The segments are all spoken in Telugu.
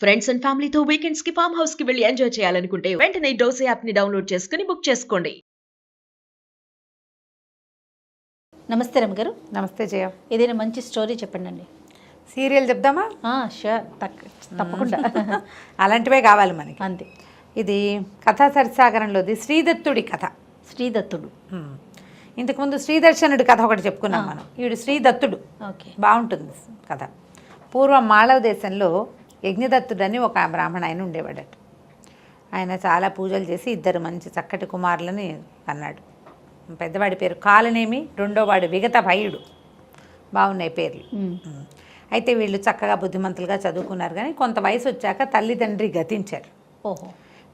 ఫ్రెండ్స్ అండ్ ఫ్యామిలీతో వీకెండ్స్ కి ఫామ్ హౌస్ కి వెళ్ళి ఎంజాయ్ చేయాలనుకుంటే వెంటనే డోసే యాప్ ని డౌన్లోడ్ చేసుకుని బుక్ చేసుకోండి. నమస్తే రమ్య గారు. నమస్తే జయ. ఏదైనా మంచి స్టోరీ చెప్పండి అండి. సీరియల్ చెప్దామా? షూర్, తప్పకుండా. అలాంటివే కావాలి మనకి. అంతే. ఇది కథా సరిసాగరంలోది శ్రీదత్తుడి కథ. శ్రీదత్తుడు. ఇంతకుముందు శ్రీదర్శనుడి కథ ఒకటి చెప్పుకున్నాం మనం. ఈవిడు శ్రీదత్తుడు. ఓకే, బాగుంటుంది కథ. పూర్వం మాళవ దేశంలో యజ్ఞదత్తుడని ఒక బ్రాహ్మణ ఆయన ఉండేవాడట. ఆయన చాలా పూజలు చేసి ఇద్దరు మంచి చక్కటి కుమారులని అన్నాడు. పెద్దవాడి పేరు కాలనేమి, రెండోవాడు విగత భయుడు. బాగున్నాయి పేర్లు. అయితే వీళ్ళు చక్కగా బుద్ధిమంతులుగా చదువుకున్నారు. కానీ కొంత వయసు వచ్చాక తల్లిదండ్రి గతించారు. ఓహో.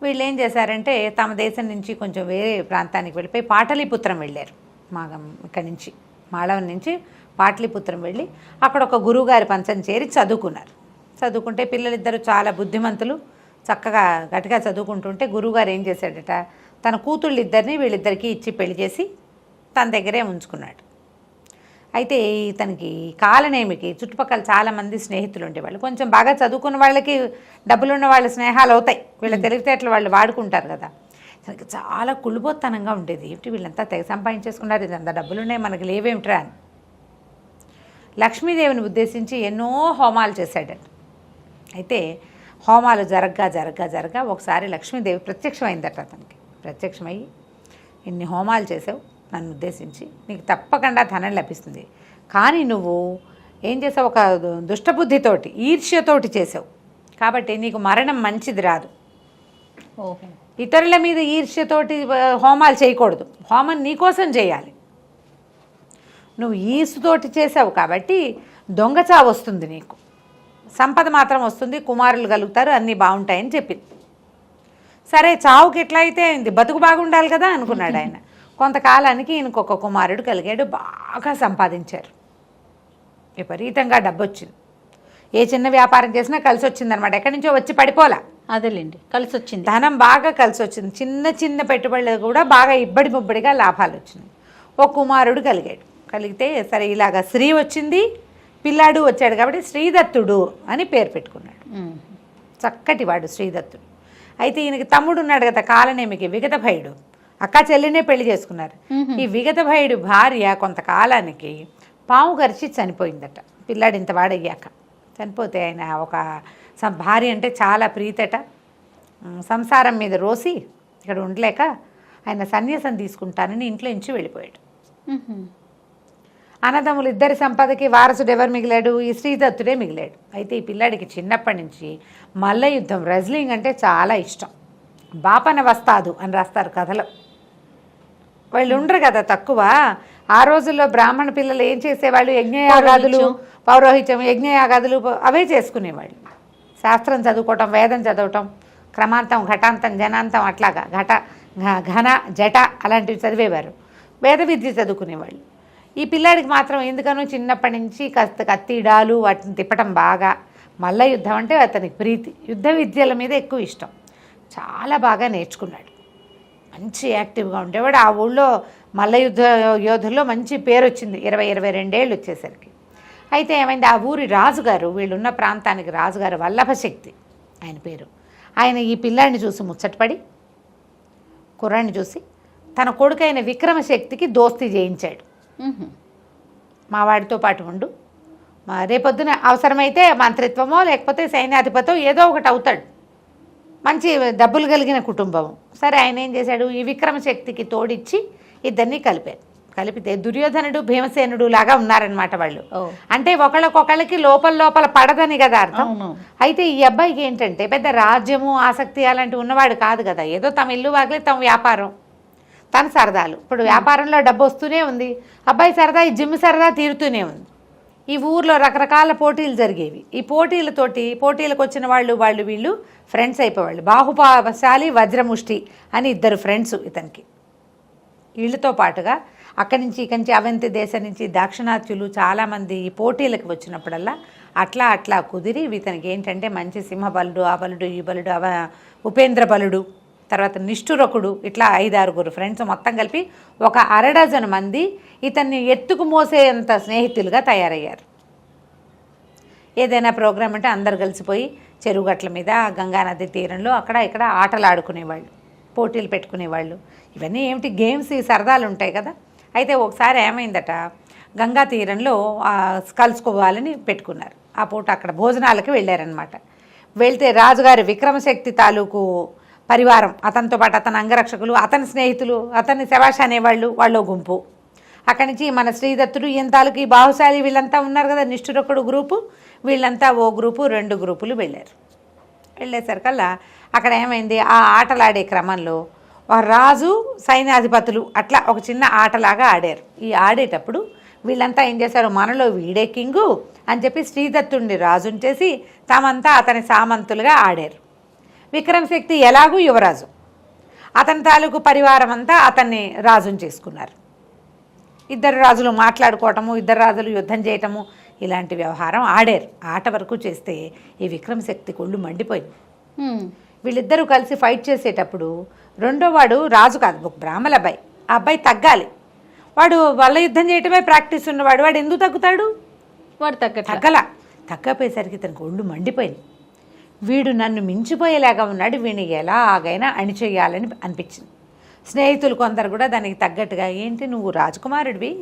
వీళ్ళు ఏం చేశారంటే తమ దేశం నుంచి కొంచెం వేరే ప్రాంతానికి వెళ్ళిపోయి పాటలీపుత్రం వెళ్ళారు. ఇక్కడి నుంచి మాళవం నుంచి పాటలీపుత్రం వెళ్ళి అక్కడ ఒక గురువుగారి పంచం చేరి చదువుకున్నారు. చదువుకుంటే పిల్లలిద్దరూ చాలా బుద్ధిమంతులు, చక్కగా గట్టిగా చదువుకుంటుంటే గురువుగారు ఏం చేశాడట, తన కూతుళ్ళిద్దరిని వీళ్ళిద్దరికీ ఇచ్చి పెళ్లి చేసి తన దగ్గరే ఉంచుకున్నాడు. అయితే ఇతనికి కాలనేమికి చుట్టుపక్కల చాలామంది స్నేహితులు ఉండేవాళ్ళు. కొంచెం బాగా చదువుకున్న వాళ్ళకి డబ్బులున్న వాళ్ళ స్నేహాలు అవుతాయి, వీళ్ళ తెలివితేటలు వాళ్ళు వాడుకుంటారు కదా. తనకి చాలా కుళ్ళుబోత్తనంగా ఉండేది. ఏమిటి వీళ్ళంతా తెగ సంపాదించేసుకున్నారు, ఇదంతా డబ్బులున్నాయి, మనకి లేవేమిట్రా అని. లక్ష్మీదేవిని ఉద్దేశించి ఎన్నో హోమాలు చేశాడట. అయితే హోమాలు జరగ్గా ఒకసారి లక్ష్మీదేవి ప్రత్యక్షమైందట అతనికి. ప్రత్యక్షమయ్యి, ఇన్ని హోమాలు చేసావు నన్ను ఉద్దేశించి, నీకు తప్పకుండా ధనం లభిస్తుంది. కానీ నువ్వు ఏం చేసావు, ఒక దుష్టబుద్ధితోటి ఈర్ష్యతోటి చేసావు, కాబట్టి నీకు మరణం మంచిది రాదు. ఓహో. ఇతరుల మీద ఈర్ష్యతోటి హోమాలు చేయకూడదు, హోమం నీకోసం చేయాలి. నువ్వు ఈసుతోటి చేసావు కాబట్టి దొంగచావు వస్తుంది, నీకు సంపద మాత్రం వస్తుంది, కుమారులు కలుగుతారు, అన్నీ బాగుంటాయని చెప్పింది. సరే, చావుకి ఎట్లా అయితే బతుకు బాగుండాలి కదా అనుకున్నాడు ఆయన. కొంతకాలానికి ఈయనకొక కుమారుడు కలిగాడు. బాగా సంపాదించారు, విపరీతంగా డబ్బు వచ్చింది. ఏ చిన్న వ్యాపారం చేసినా కలిసి వచ్చిందనమాట. ఎక్కడి నుంచో వచ్చి పడిపోలా. అదేలేండి, కలిసి వచ్చింది. ధనం బాగా కలిసి వచ్చింది. చిన్న చిన్న పెట్టుబడులు కూడా బాగా ఇబ్బడి ముబ్బడిగా లాభాలు వచ్చినాయి. ఒక కుమారుడు కలిగాడు. కలిగితే సరే, ఇలాగ స్త్రీ వచ్చింది, పిల్లాడు వచ్చాడు కాబట్టి శ్రీదత్తుడు అని పేరు పెట్టుకున్నాడు. చక్కటి వాడు శ్రీదత్తుడు. అయితే ఈయనకి తమ్ముడు ఉన్నాడు కదా కాలనేమికి, విగత భయుడు. అక్క చెల్లినే పెళ్లి చేసుకున్నారు. ఈ విగత భయుడు భార్య కొంతకాలానికి పాము గరిచి చనిపోయిందట. పిల్లాడు ఇంత వాడయ్యాక చనిపోతే ఆయన ఒక భార్య అంటే చాలా ప్రీతట. సంసారం మీద రోసి ఇక్కడ ఉండలేక ఆయన సన్యాసం తీసుకుంటానని ఇంట్లో నుంచి వెళ్ళిపోయాడు. అన్నదమ్ములు ఇద్దరి సంపదకి వారసుడు ఎవరు మిగిలాడు? ఈ శ్రీదత్తుడే మిగిలాడు. అయితే ఈ పిల్లాడికి చిన్నప్పటి నుంచి మల్ల యుద్ధం, రెజ్లింగ్ అంటే చాలా ఇష్టం. బాపన వస్తాదు అని రాస్తారు కథలో. వాళ్ళు ఉండరు కదా తక్కువ. ఆ రోజుల్లో బ్రాహ్మణ పిల్లలు ఏం చేసేవాళ్ళు, యజ్ఞయాగాదులు, పౌరోహిత్యం, యజ్ఞయాగాదులు అవే చేసుకునేవాళ్ళు. శాస్త్రం చదువుకోవటం, వేదం చదవటం, క్రమాంతం, ఘటాంతం, జనాంతం, అట్లాగా ఘన జట అలాంటివి చదివేవారు. వేద విద్య చదువుకునేవాళ్ళు. ఈ పిల్లాడికి మాత్రం ఎందుకనో చిన్నప్పటి నుంచి కత్తిడాలు వాటిని తిప్పటం బాగా, మల్ల యుద్ధం అంటే అతనికి ప్రీతి, యుద్ధ విద్యల మీద ఎక్కువ ఇష్టం. చాలా బాగా నేర్చుకున్నాడు, మంచి యాక్టివ్గా ఉండేవాడు. ఆ ఊళ్ళో మల్ల యుద్ధ యోధుల్లో మంచి పేరు వచ్చింది 22 ఏళ్ళు వచ్చేసరికి. అయితే ఏమైంది, ఆ ఊరి రాజుగారు, వీళ్ళున్న ప్రాంతానికి రాజుగారు వల్లభశక్తి ఆయన పేరు. ఆయన ఈ పిల్లాడిని చూసి ముచ్చటపడి, కుర్రాడిని చూసి తన కొడుకైన విక్రమశక్తికి దోస్తీ చేయించాడు. మా వాడితో పాటు ఉండు, రేపొద్దున అవసరమైతే మంత్రిత్వమో లేకపోతే సైన్యాధిపతో ఏదో ఒకటి అవుతాడు, మంచి డబ్బులు కలిగిన కుటుంబం. సరే, ఆయన ఏం చేశాడు, ఈ విక్రమశక్తికి తోడిచ్చి ఇద్దరిని కలిపితే దుర్యోధనుడు భీమసేనుడు లాగా ఉన్నారనమాట వాళ్ళు. అంటే ఒకళ్ళకొకళ్ళకి లోపల పడదని కదా అర్థం. అయితే ఈ అబ్బాయికి ఏంటంటే పెద్ద రాజ్యము ఆసక్తి అలాంటివి ఉన్నవాడు కాదు కదా. ఏదో తమ ఇల్లు వాకిలి, తమ వ్యాపారం, తన సరదాలు. ఇప్పుడు వ్యాపారంలో డబ్బు వస్తూనే ఉంది, అబ్బాయి సరదా, ఈ జిమ్ సరదా తీరుతూనే ఉంది. ఈ ఊర్లో రకరకాల పోటీలు జరిగేవి. ఈ పోటీలకు వచ్చిన వాళ్ళు వీళ్ళు ఫ్రెండ్స్ అయిపోయేవాళ్ళు. బాహుపాశాలి వజ్రముష్టి అని ఇద్దరు ఫ్రెండ్స్ ఇతనికి. వీళ్ళతో పాటుగా అక్కడి నుంచి ఇక్కడి నుంచి అవంతి దేశం నుంచి దాక్షిణాత్యులు చాలామంది ఈ పోటీలకు వచ్చినప్పుడల్లా అట్లా కుదిరి ఇతనికి ఏంటంటే మంచి సింహబలుడు, ఆ బలుడు, ఈ బలుడు, ఉపేంద్ర బలుడు, తర్వాత నిష్ఠురకుడు, ఇట్లా 5-6 ఫ్రెండ్స్ మొత్తం కలిపి ఒక 1/2 మంది ఇతన్ని ఎత్తుకు మోసేంత స్నేహితులుగా తయారయ్యారు. ఏదైనా ప్రోగ్రామ్ అంటే అందరు కలిసిపోయి చెరువుగట్ల మీద గంగానది తీరంలో అక్కడ ఇక్కడ ఆటలు ఆడుకునేవాళ్ళు, పోటీలు పెట్టుకునేవాళ్ళు. ఇవన్నీ ఏమిటి గేమ్స్, ఈ సరదాలు ఉంటాయి కదా. అయితే ఒకసారి ఏమైందట, గంగా తీరంలో కలుసుకోవాలని పెట్టుకున్నారు. ఆ పూట అక్కడ భోజనాలకి వెళ్ళారనమాట. వెళ్తే రాజుగారి విక్రమశక్తి తాలూకు పరివారం, అతనితో పాటు అతని అంగరక్షకులు, అతని స్నేహితులు, అతన్ని శవాష అనేవాళ్ళు, వాళ్ళు గుంపు. అక్కడి నుంచి మన శ్రీదత్తుడు ఈయన తాలూకు ఈ బాహుశాలి వీళ్ళంతా ఉన్నారు కదా, నిష్ఠురొక్కడు గ్రూపు, వీళ్ళంతా ఓ గ్రూపు 2 గ్రూపులు వెళ్ళారు. వెళ్ళేసరికల్లా అక్కడ ఏమైంది, ఆ ఆటలాడే క్రమంలో రాజు సైన్యాధిపతులు అట్లా ఒక చిన్న ఆటలాగా ఆడారు. ఈ ఆడేటప్పుడు వీళ్ళంతా ఏం చేశారు, మనలో వీడే కింగు అని చెప్పి శ్రీదత్తుడిని రాజుని చేసి తామంతా అతని సామంతులుగా ఆడారు. విక్రమశక్తి ఎలాగూ యువరాజు, అతని తాలూకు పరివారం అంతా అతన్ని రాజుని చేసుకున్నారు. 2 రాజులు మాట్లాడుకోవటము, 2 రాజులు యుద్ధం చేయటము, ఇలాంటి వ్యవహారం ఆడారు. ఆట వరకు చేస్తే ఈ విక్రమశక్తి కొళ్ళు మండిపోయింది. వీళ్ళిద్దరూ కలిసి ఫైట్ చేసేటప్పుడు రెండో వాడు రాజు కాదు, ఒక బ్రాహ్మణ అబ్బాయి. ఆ అబ్బాయి తగ్గాలి. వాడు వల్ల యుద్ధం చేయటమే ప్రాక్టీస్ ఉన్నవాడు. వాడు ఎందుకు తగ్గుతాడు? వాడు తగ్గపోయేసరికి తనకు ఒళ్ళు మండిపోయింది. వీడు నన్ను మించిపోయేలాగా ఉన్నాడు, వీడిని ఎలాగైనా అణిచేయాలని అనిపించింది. స్నేహితులు కొందరు కూడా దానికి తగ్గట్టుగా, ఏంటి నువ్వు రాజకుమారుడివి,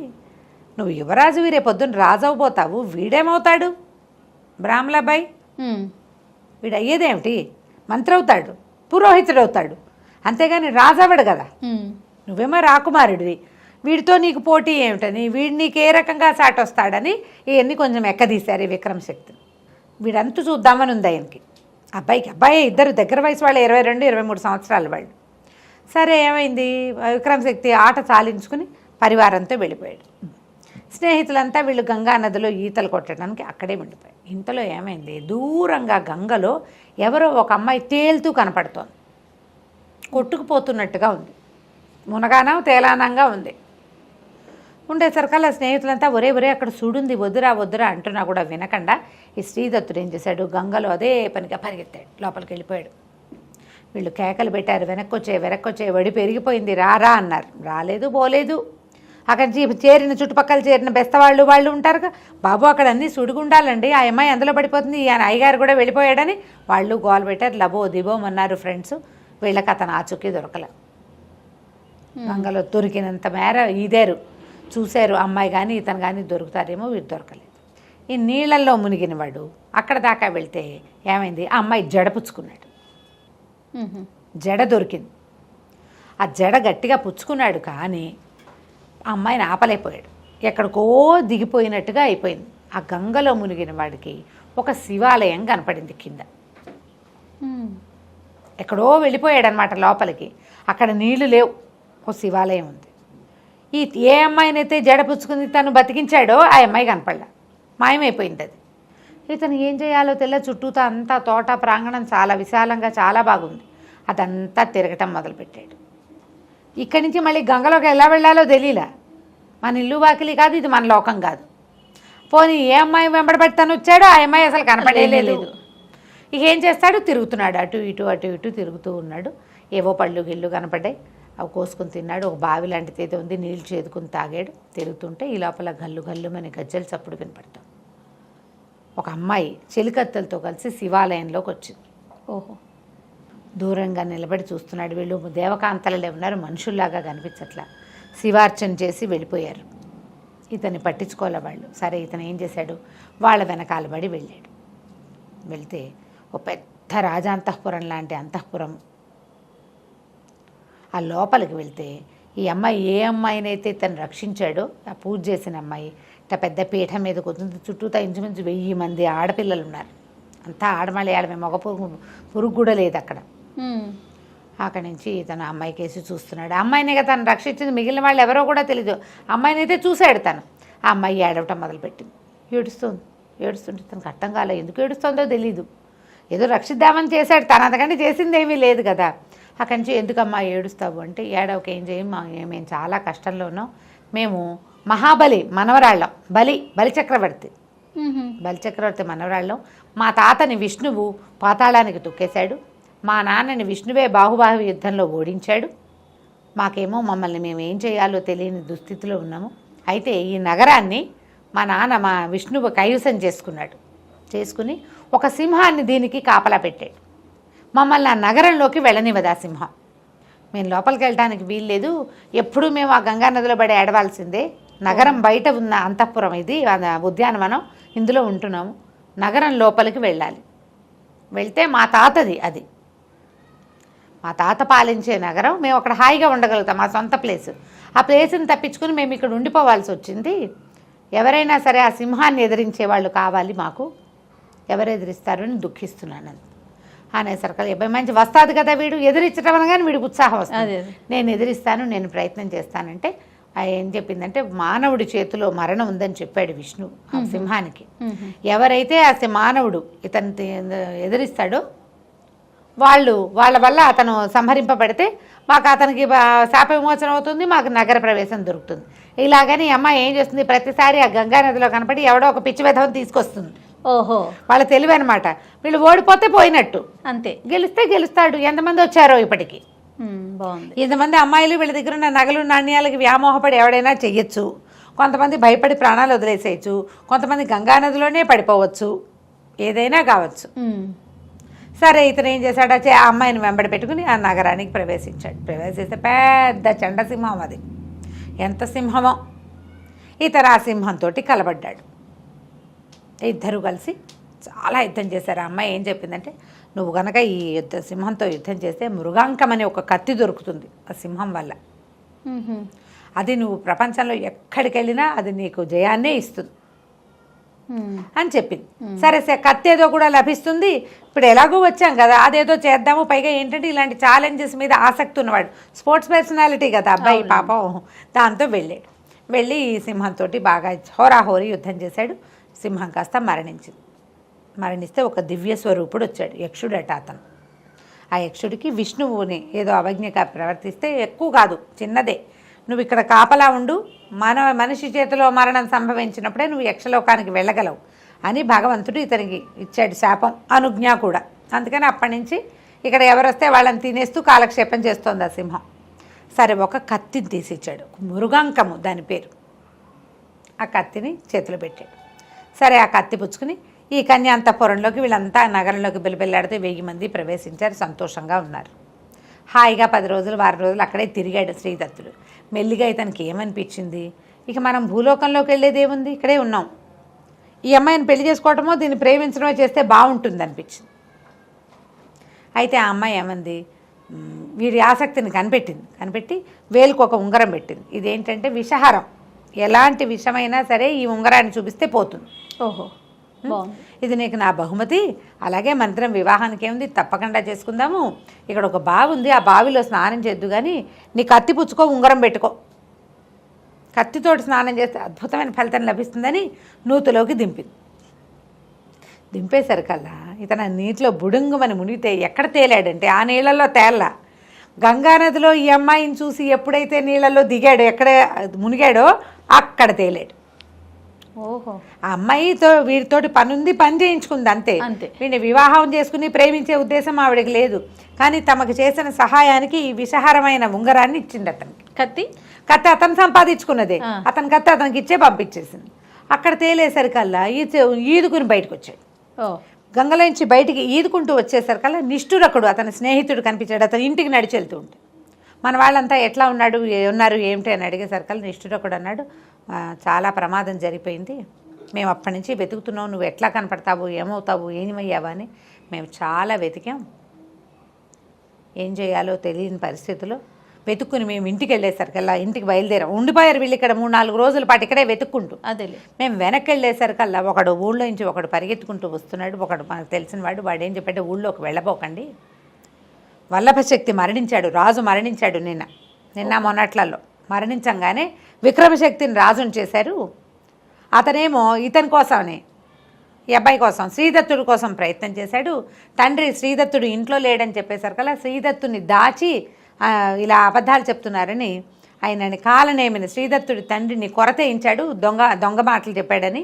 నువ్వు యువరాజువి, రేపొద్దున రాజు అవబోతావు, వీడేమవుతాడు, బ్రాహ్మణబాయ్, వీడు అయ్యేదేమిటి, మంత్రి అవుతాడు, పురోహితుడు అవుతాడు, అంతేగాని రాజు అవ్వడు కదా, నువ్వేమో రాకుమారుడివి, వీడితో నీకు పోటీ ఏమిటని, వీడు నీకు ఏ రకంగా సాటొస్తాడని ఇవన్నీ కొంచెం ఎక్కదీశారు ఈ విక్రమశక్తిని. వీడంతా చూద్దామని ఉంది ఆయనకి. అబ్బాయి 2 దగ్గర వయసు వాళ్ళు, 22, 23 సంవత్సరాల వాళ్ళు. సరే ఏమైంది, విక్రమశక్తి ఆట చాలించుకుని పరివారంతో వెళ్ళిపోయాడు. స్నేహితులంతా వీళ్ళు గంగా నదిలో ఈతలు కొట్టడానికి అక్కడే ఉండిపోయారు. ఇంతలో ఏమైంది, దూరంగా గంగలో ఎవరో ఒక అమ్మాయి తేలుతూ కనపడుతోంది. కొట్టుకుపోతున్నట్టుగా ఉంది, మునగానం తేలానంగా ఉంది. ఉండేసరికల్లా స్నేహితులంతా ఒరే అక్కడ సుడుంది, వద్దురా అంటున్నా కూడా వినకుండా ఈ శ్రీదత్తుడు ఏం చేశాడు, గంగలో అదే పనిగా పరిగెత్తాడు, లోపలికి వెళ్ళిపోయాడు. వీళ్ళు కేకలు పెట్టారు, వెనక్కొచ్చే వడి పెరిగిపోయింది, రారా అన్నారు. రాలేదు, పోలేదు. అక్కడ చుట్టుపక్కల చేరిన బెస్తవాళ్ళు వాళ్ళు ఉంటారుగా, బాబు అక్కడ అన్నీ సుడిగుండాలండి, ఆ అమ్మాయి అందులో పడిపోతుంది, ఈయన అయ్యగారు కూడా వెళ్ళిపోయాడని వాళ్ళు గోల్ పెట్టారు. లబో దిబోమన్నారు ఫ్రెండ్స్. వీళ్ళకి అతను ఆచూకీ దొరకలే. గంగలో దొరికినంత మేర ఈదేరు, చూశారు అమ్మాయి కానీ ఇతను కానీ దొరుకుతారేమో, వీరు దొరకలేదు. ఈ నీళ్ళల్లో మునిగిన వాడు అక్కడ దాకా వెళ్తే ఏమైంది, ఆ అమ్మాయి జడ పుచ్చుకున్నాడు. జడ దొరికింది. ఆ జడ గట్టిగా పుచ్చుకున్నాడు కానీ ఆ అమ్మాయిని ఆపలేకపోయాడు. ఎక్కడికో దిగిపోయినట్టుగా అయిపోయింది. ఆ గంగలో మునిగిన వాడికి ఒక శివాలయం కనపడింది కింద. ఎక్కడో వెళ్ళిపోయాడనమాట లోపలికి. అక్కడ నీళ్లు లేవు, ఓ శివాలయం ఉంది. ఏ అమ్మాయినైతే జడ పుచ్చుకుని తను బతికించాడో ఆ అమ్మాయి కనపడలా, మాయమైపోయింది అది. ఇతను ఏం చేయాలో చుట్టూతా అంతా తోట ప్రాంగణం చాలా విశాలంగా చాలా బాగుంది. అదంతా తిరగటం మొదలుపెట్టాడు. ఇక్కడి నుంచి మళ్ళీ గంగలోకి ఎలా వెళ్ళాలో తెలియలా. మన ఇల్లు వాకిలి కాదు, ఇది మన లోకం కాదు. పోనీ ఏ అమ్మాయి వెంబడబడి తను వచ్చాడో ఆ అమ్మాయి అసలు కనపడేలేదు. ఇక ఏం చేస్తాడు, తిరుగుతున్నాడు, అటు ఇటు తిరుగుతూ ఉన్నాడు. ఏవో పళ్ళు గిళ్ళు కనపడ్డాయి, అవి కోసుకుని తిన్నాడు. ఒక బావి లాంటిది ఏదో ఉంది, నీళ్ళు చేదుకుని తాగాడు. తిరుగుతుంటే ఈ లోపల గల్లుమని గజ్జల చప్పుడు వినపడతాం. ఒక అమ్మాయి చెలికత్తెలతో కలిసి శివాలయంలోకి వచ్చింది. ఓహో. దూరంగా నిలబడి చూస్తున్నాడు. వీళ్ళు దేవకాంతలలే ఉన్నారు, మనుషుల్లాగా కనిపించట్లా. శివార్చన చేసి వెళ్ళిపోయారు. ఇతన్ని పట్టించుకోలే వాళ్ళు. సరే ఇతను ఏం చేశాడు, వాళ్ళ వెనకాల పడి వెళ్ళాడు. వెళ్తే ఒక పెద్ద రాజాంతఃపురం లాంటి అంతఃపురం. ఆ లోపలికి వెళ్తే ఈ అమ్మాయి ఏ అమ్మాయినైతే తను రక్షించాడో, ఆ పూజ చేసిన అమ్మాయి ఇట్లా పెద్ద పీఠం మీద కూర్చుంది. చుట్టూతా ఇంచుమించు 1000 మంది ఆడపిల్లలు ఉన్నారు. అంతా ఆడమలయాడమే, మగ పురుగు కూడా లేదు అక్కడ. అక్కడి నుంచి తను అమ్మాయి కేసి చూస్తున్నాడు. అమ్మాయిని కదా తను రక్షించింది, మిగిలిన వాళ్ళు ఎవరో కూడా తెలీదు. అమ్మాయిని అయితే చూశాడు తను. ఆ అమ్మాయి ఏడవటం మొదలుపెట్టింది. ఏడుస్తుంటే తనకు అర్థం కాలే, ఎందుకు ఏడుస్తుందో తెలీదు. ఏదో రక్షిద్దామని చేశాడు, తను అంతకంటే చేసింది ఏమీ లేదు కదా. అక్కడి నుంచి ఎందుకమ్మా ఏడుస్తావు అంటే, ఏడవక ఏం చేయము, మేము చాలా కష్టంలో ఉన్నాం, మేము మహాబలి మనవరాళ్ళం, బలిచక్రవర్తి మనవరాళ్ళం. మా తాతని విష్ణువు పాతాళానికి తొక్కేశాడు, మా నాన్నని విష్ణువే బాహుబాహు యుద్ధంలో ఓడించాడు. మాకేమో మేము ఏం చేయాలో తెలియని దుస్థితిలో ఉన్నాము. అయితే ఈ నగరాన్ని మా నాన్న విష్ణువు కైవసం చేసుకున్నాడు. చేసుకుని ఒక సింహాన్ని దీనికి కాపలా పెట్టాడు. మమ్మల్ని ఆ నగరంలోకి వెళ్ళనివ్వదు ఆ సింహం. మేము లోపలికి వెళ్ళడానికి వీల్లేదు, ఎప్పుడూ మేము ఆ గంగానదిలో పడి ఏడవాల్సిందే. నగరం బయట ఉన్న అంతఃపురం ఇది, ఉద్యానవనం, ఇందులో ఉంటున్నాము. నగరం లోపలికి వెళ్ళాలి. వెళ్తే మా తాతది అది, మా తాత పాలించే నగరం. మేము అక్కడ హాయిగా ఉండగలుగుతాం, మా సొంత ప్లేసు. ఆ ప్లేస్ని తప్పించుకుని మేము ఇక్కడ ఉండిపోవాల్సి వచ్చింది. ఎవరైనా సరే ఆ సింహాన్ని ఎదిరించే వాళ్ళు కావాలి మాకు, ఎవరు ఎదిరిస్తారు అని దుఃఖిస్తున్నాను అనేసరికి అబ్బాయి మంచి వస్తాది కదా, వీడు ఎదిరించడం అనగానే వీడికి ఉత్సాహం వస్తుంది. నేను ఎదిరిస్తాను, నేను ప్రయత్నం చేస్తానంటే ఏం చెప్పిందంటే మానవుడి చేతిలో మరణం ఉందని చెప్పాడు విష్ణు ఆ సింహానికి. ఎవరైతే ఆ మానవుడు ఇతన్ని ఎదిరిస్తాడో వాళ్ళ వల్ల అతను సంహరింపబడితే మాకు అతనికి శాప విమోచన అవుతుంది, మాకు నగర ప్రవేశం దొరుకుతుంది. ఇలాగని ఈ అమ్మాయి ఏం చేస్తుంది, ప్రతిసారి ఆ గంగానదిలో కనపడి ఎవడో ఒక పిచ్చి వెధవని తీసుకొస్తుంది. ఓహో, వాళ్ళ తెలివి అనమాట. వీళ్ళు ఓడిపోతే పోయినట్టు, అంతే. గెలిస్తే గెలుస్తాడు. ఎంతమంది వచ్చారో ఇప్పటికి, బాగుంది. ఇంతమంది అమ్మాయిలు వీళ్ళ దగ్గర ఉన్న నగలు నాణ్యాలకి వ్యామోహపడి ఎవడైనా చెయ్యొచ్చు. కొంతమంది భయపడి ప్రాణాలు వదిలేసేయచ్చు, కొంతమంది గంగానదిలోనే పడిపోవచ్చు, ఏదైనా కావచ్చు. సరే ఇతను ఏం చేశాడు, ఆ అమ్మాయిని వెంబడి పెట్టుకుని ఆ నగరానికి ప్రవేశించాడు. ప్రవేశిస్తే పెద్ద చండసింహం అది, ఎంత సింహమో. ఇతను ఆ సింహంతో కలబడ్డాడు. ఇద్దరు కలిసి చాలా యుద్ధం చేశారు. ఆ అమ్మాయి ఏం చెప్పిందంటే, నువ్వు కనుక ఈ సింహంతో యుద్ధం చేస్తే మృగాంకం అనే ఒక కత్తి దొరుకుతుంది ఆ సింహం వల్ల. అది నువ్వు ప్రపంచంలో ఎక్కడికి వెళ్ళినా అది నీకు జయాన్నే ఇస్తుంది అని చెప్పింది. సరే కత్తి ఏదో కూడా లభిస్తుంది, ఇప్పుడు ఎలాగో వచ్చాం కదా అదేదో చేద్దాము. పైగా ఏంటంటే ఇలాంటి ఛాలెంజెస్ మీద ఆసక్తి ఉన్నవాడు, స్పోర్ట్స్ పర్సనాలిటీ కదా అబ్బాయి పాపం. దాంతో వెళ్ళాడు. వెళ్ళి ఈ సింహంతో బాగా హోరాహోరీ యుద్ధం చేశాడు. సింహం కాస్త మరణించింది. మరణిస్తే ఒక దివ్య స్వరూపుడు వచ్చాడు, యక్షుడట అతను. ఆ యక్షుడికి విష్ణువుని ఏదో అవజ్ఞగా ప్రవర్తిస్తే, ఎక్కువ కాదు చిన్నదే, నువ్వు ఇక్కడ కాపలా ఉండు, మనిషి చేతిలో మరణం సంభవించినప్పుడే నువ్వు యక్షలోకానికి వెళ్ళగలవు అని భగవంతుడు ఇతనికి ఇచ్చాడు శాపం, అనుజ్ఞ కూడా. అందుకని అప్పటి నుంచి ఇక్కడ ఎవరు వస్తే వాళ్ళని తినేస్తూ కాలక్షేపం చేస్తోంది ఆ సింహం. సరే ఒక కత్తిని తీసిచ్చాడు, మృగాంకము దాని పేరు. ఆ కత్తిని చేతిలో పెట్టాడు. సరే ఆ కత్తి పుచ్చుకుని ఈ కన్యాంతపురంలోకి వీళ్ళంతా నగరంలోకి బిలబిల్లాడితే 1000 మంది ప్రవేశించారు, సంతోషంగా ఉన్నారు. హాయిగా 10 రోజులు 10 రోజులు అక్కడే తిరిగాడు శ్రీదత్తుడు. మెల్లిగా ఇతనికి ఏమనిపించింది, ఇక మనం భూలోకంలోకి వెళ్ళేదేముంది, ఇక్కడే ఉన్నాం, ఈ అమ్మాయిని పెళ్లి చేసుకోవటమో దీన్ని ప్రేమించడమో చేస్తే బాగుంటుంది అనిపించింది. అయితే ఆ అమ్మాయి ఏమంది, వీరి ఆసక్తిని కనిపెట్టి వేలుకు ఒక ఉంగరం పెట్టింది. ఇదేంటంటే విషహారం, ఎలాంటి విషమైనా సరే ఈ ఉంగరాన్ని చూపిస్తే పోతుంది. ఓహో, ఇది నీకు నా బహుమతి, అలాగే మంత్రం వివాహానికి ఏముంది తప్పకుండా చేసుకుందాము. ఇక్కడ ఒక బావి ఉంది, ఆ బావిలో స్నానం చేద్దు కానీ నీ కత్తి పుచ్చుకో, ఉంగరం పెట్టుకో, కత్తితోటి స్నానం చేస్తే అద్భుతమైన ఫలితం లభిస్తుందని నూతిలోకి దింపేసరికల్లా ఇతను నీటిలో బుడుంగుమని మునిగితే ఎక్కడ తేలాడంటే ఆ నీళ్ళల్లో తేల్లా. గంగానదిలో ఈ అమ్మాయిని చూసి ఎప్పుడైతే నీళ్ళల్లో దిగాడో, ఎక్కడ మునిగాడో అక్కడ తేలాడు. ఓహో, ఆ అమ్మాయితో వీడితోటి పని చేయించుకుంది అంతే. వీడిని వివాహం చేసుకుని ప్రేమించే ఉద్దేశం ఆవిడకి లేదు. కానీ తమకు చేసిన సహాయానికి ఈ విషహారమైన ఉంగరాన్ని ఇచ్చింది అతనికి. కత్తి అతను సంపాదించుకున్నదే, అతని కత్తి అతనికి ఇచ్చే పంపించేసింది. అక్కడ తేలేసరికల్లా ఈదుకుని బయటకు వచ్చాడు. గంగలోంచి బయటికి ఈదుకుంటూ వచ్చేసరికల్లా నిష్ఠురకుడు అతని స్నేహితుడు కనిపించాడు. అతని ఇంటికి నడిచి వెళ్తూ ఉంటే మన వాళ్ళంతా ఎట్లా ఉన్నారు ఏమిటి అని అడిగేసరికల్లా నిష్ఠురకుడు అన్నాడు, చాలా ప్రమాదం జరిగిపోయింది, మేము అప్పటి నుంచి వెతుకుతున్నాం, నువ్వు ఎట్లా కనపడతావు, ఏమవుతావు, ఏమయ్యావా అని మేము చాలా వెతికాం. ఏం చేయాలో తెలియని పరిస్థితిలో వెతుక్కుని మేము ఇంటికి వెళ్ళేసరికల్లా, ఇంటికి బయలుదేరాం. ఉండిపోయారు వీళ్ళు ఇక్కడ 3-4 రోజుల పాటు ఇక్కడే వెతుక్కుంటూ. అదేలే, మేము వెనక్కి వెళ్ళేసరికల్లా ఒకడు ఊళ్ళో నుంచి ఒకడు పరిగెత్తుకుంటూ వస్తున్నాడు. ఒకడు మనకు తెలిసిన వాడు ఏం చెప్పాడు, ఊళ్ళోకి వెళ్ళబోకండి, వల్లభశక్తి మరణించాడు, రాజు మరణించాడు నిన్న మొన్నట్లలో. మరణించంగానే విక్రమశక్తిని రాజుని చేశారు. అతనేమో ఇతని కోసమనే, ఈ అబ్బాయి కోసం, శ్రీదత్తుడి కోసం ప్రయత్నం చేశాడు. తండ్రి శ్రీదత్తుడు ఇంట్లో లేడని చెప్పేసరికల్లా శ్రీదత్తుని దాచి ఇలా అబద్ధాలు చెప్తున్నారని ఆయనని కాలనేమిని శ్రీదత్తుడి తండ్రిని కొరతేయించాడు. దొంగ మాటలు చెప్పాడని.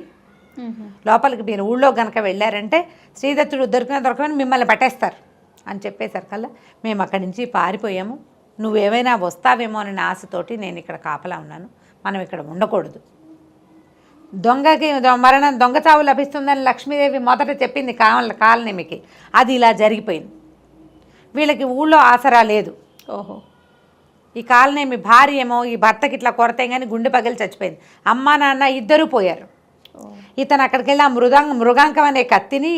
లోపలికి మీరు ఊళ్ళో కనుక వెళ్ళారంటే శ్రీదత్తుడు దొరకని మిమ్మల్ని పట్టేస్తారు అని చెప్పేసరికల్లా మేము అక్కడి నుంచి పారిపోయాము. నువ్వేమైనా వస్తావేమో అనే ఆశతోటి నేను ఇక్కడ కాపలా ఉన్నాను, మనం ఇక్కడ ఉండకూడదు, మరణం దొంగ చావు లభిస్తుందని లక్ష్మీదేవి మొదట చెప్పింది కాలనేమికి, అది ఇలా జరిగిపోయింది. వీళ్ళకి ఊళ్ళో ఆసరా లేదు. ఓహో. ఈ కాలనేమి భార్య ఏమో ఈ భర్తకి ఇట్లా కొరతే కానీ గుండె పగిలి చచ్చిపోయింది. అమ్మ నాన్న ఇద్దరూ పోయారు. ఇతను అక్కడికి వెళ్ళి ఆ మృగాంకం అనే కత్తిని,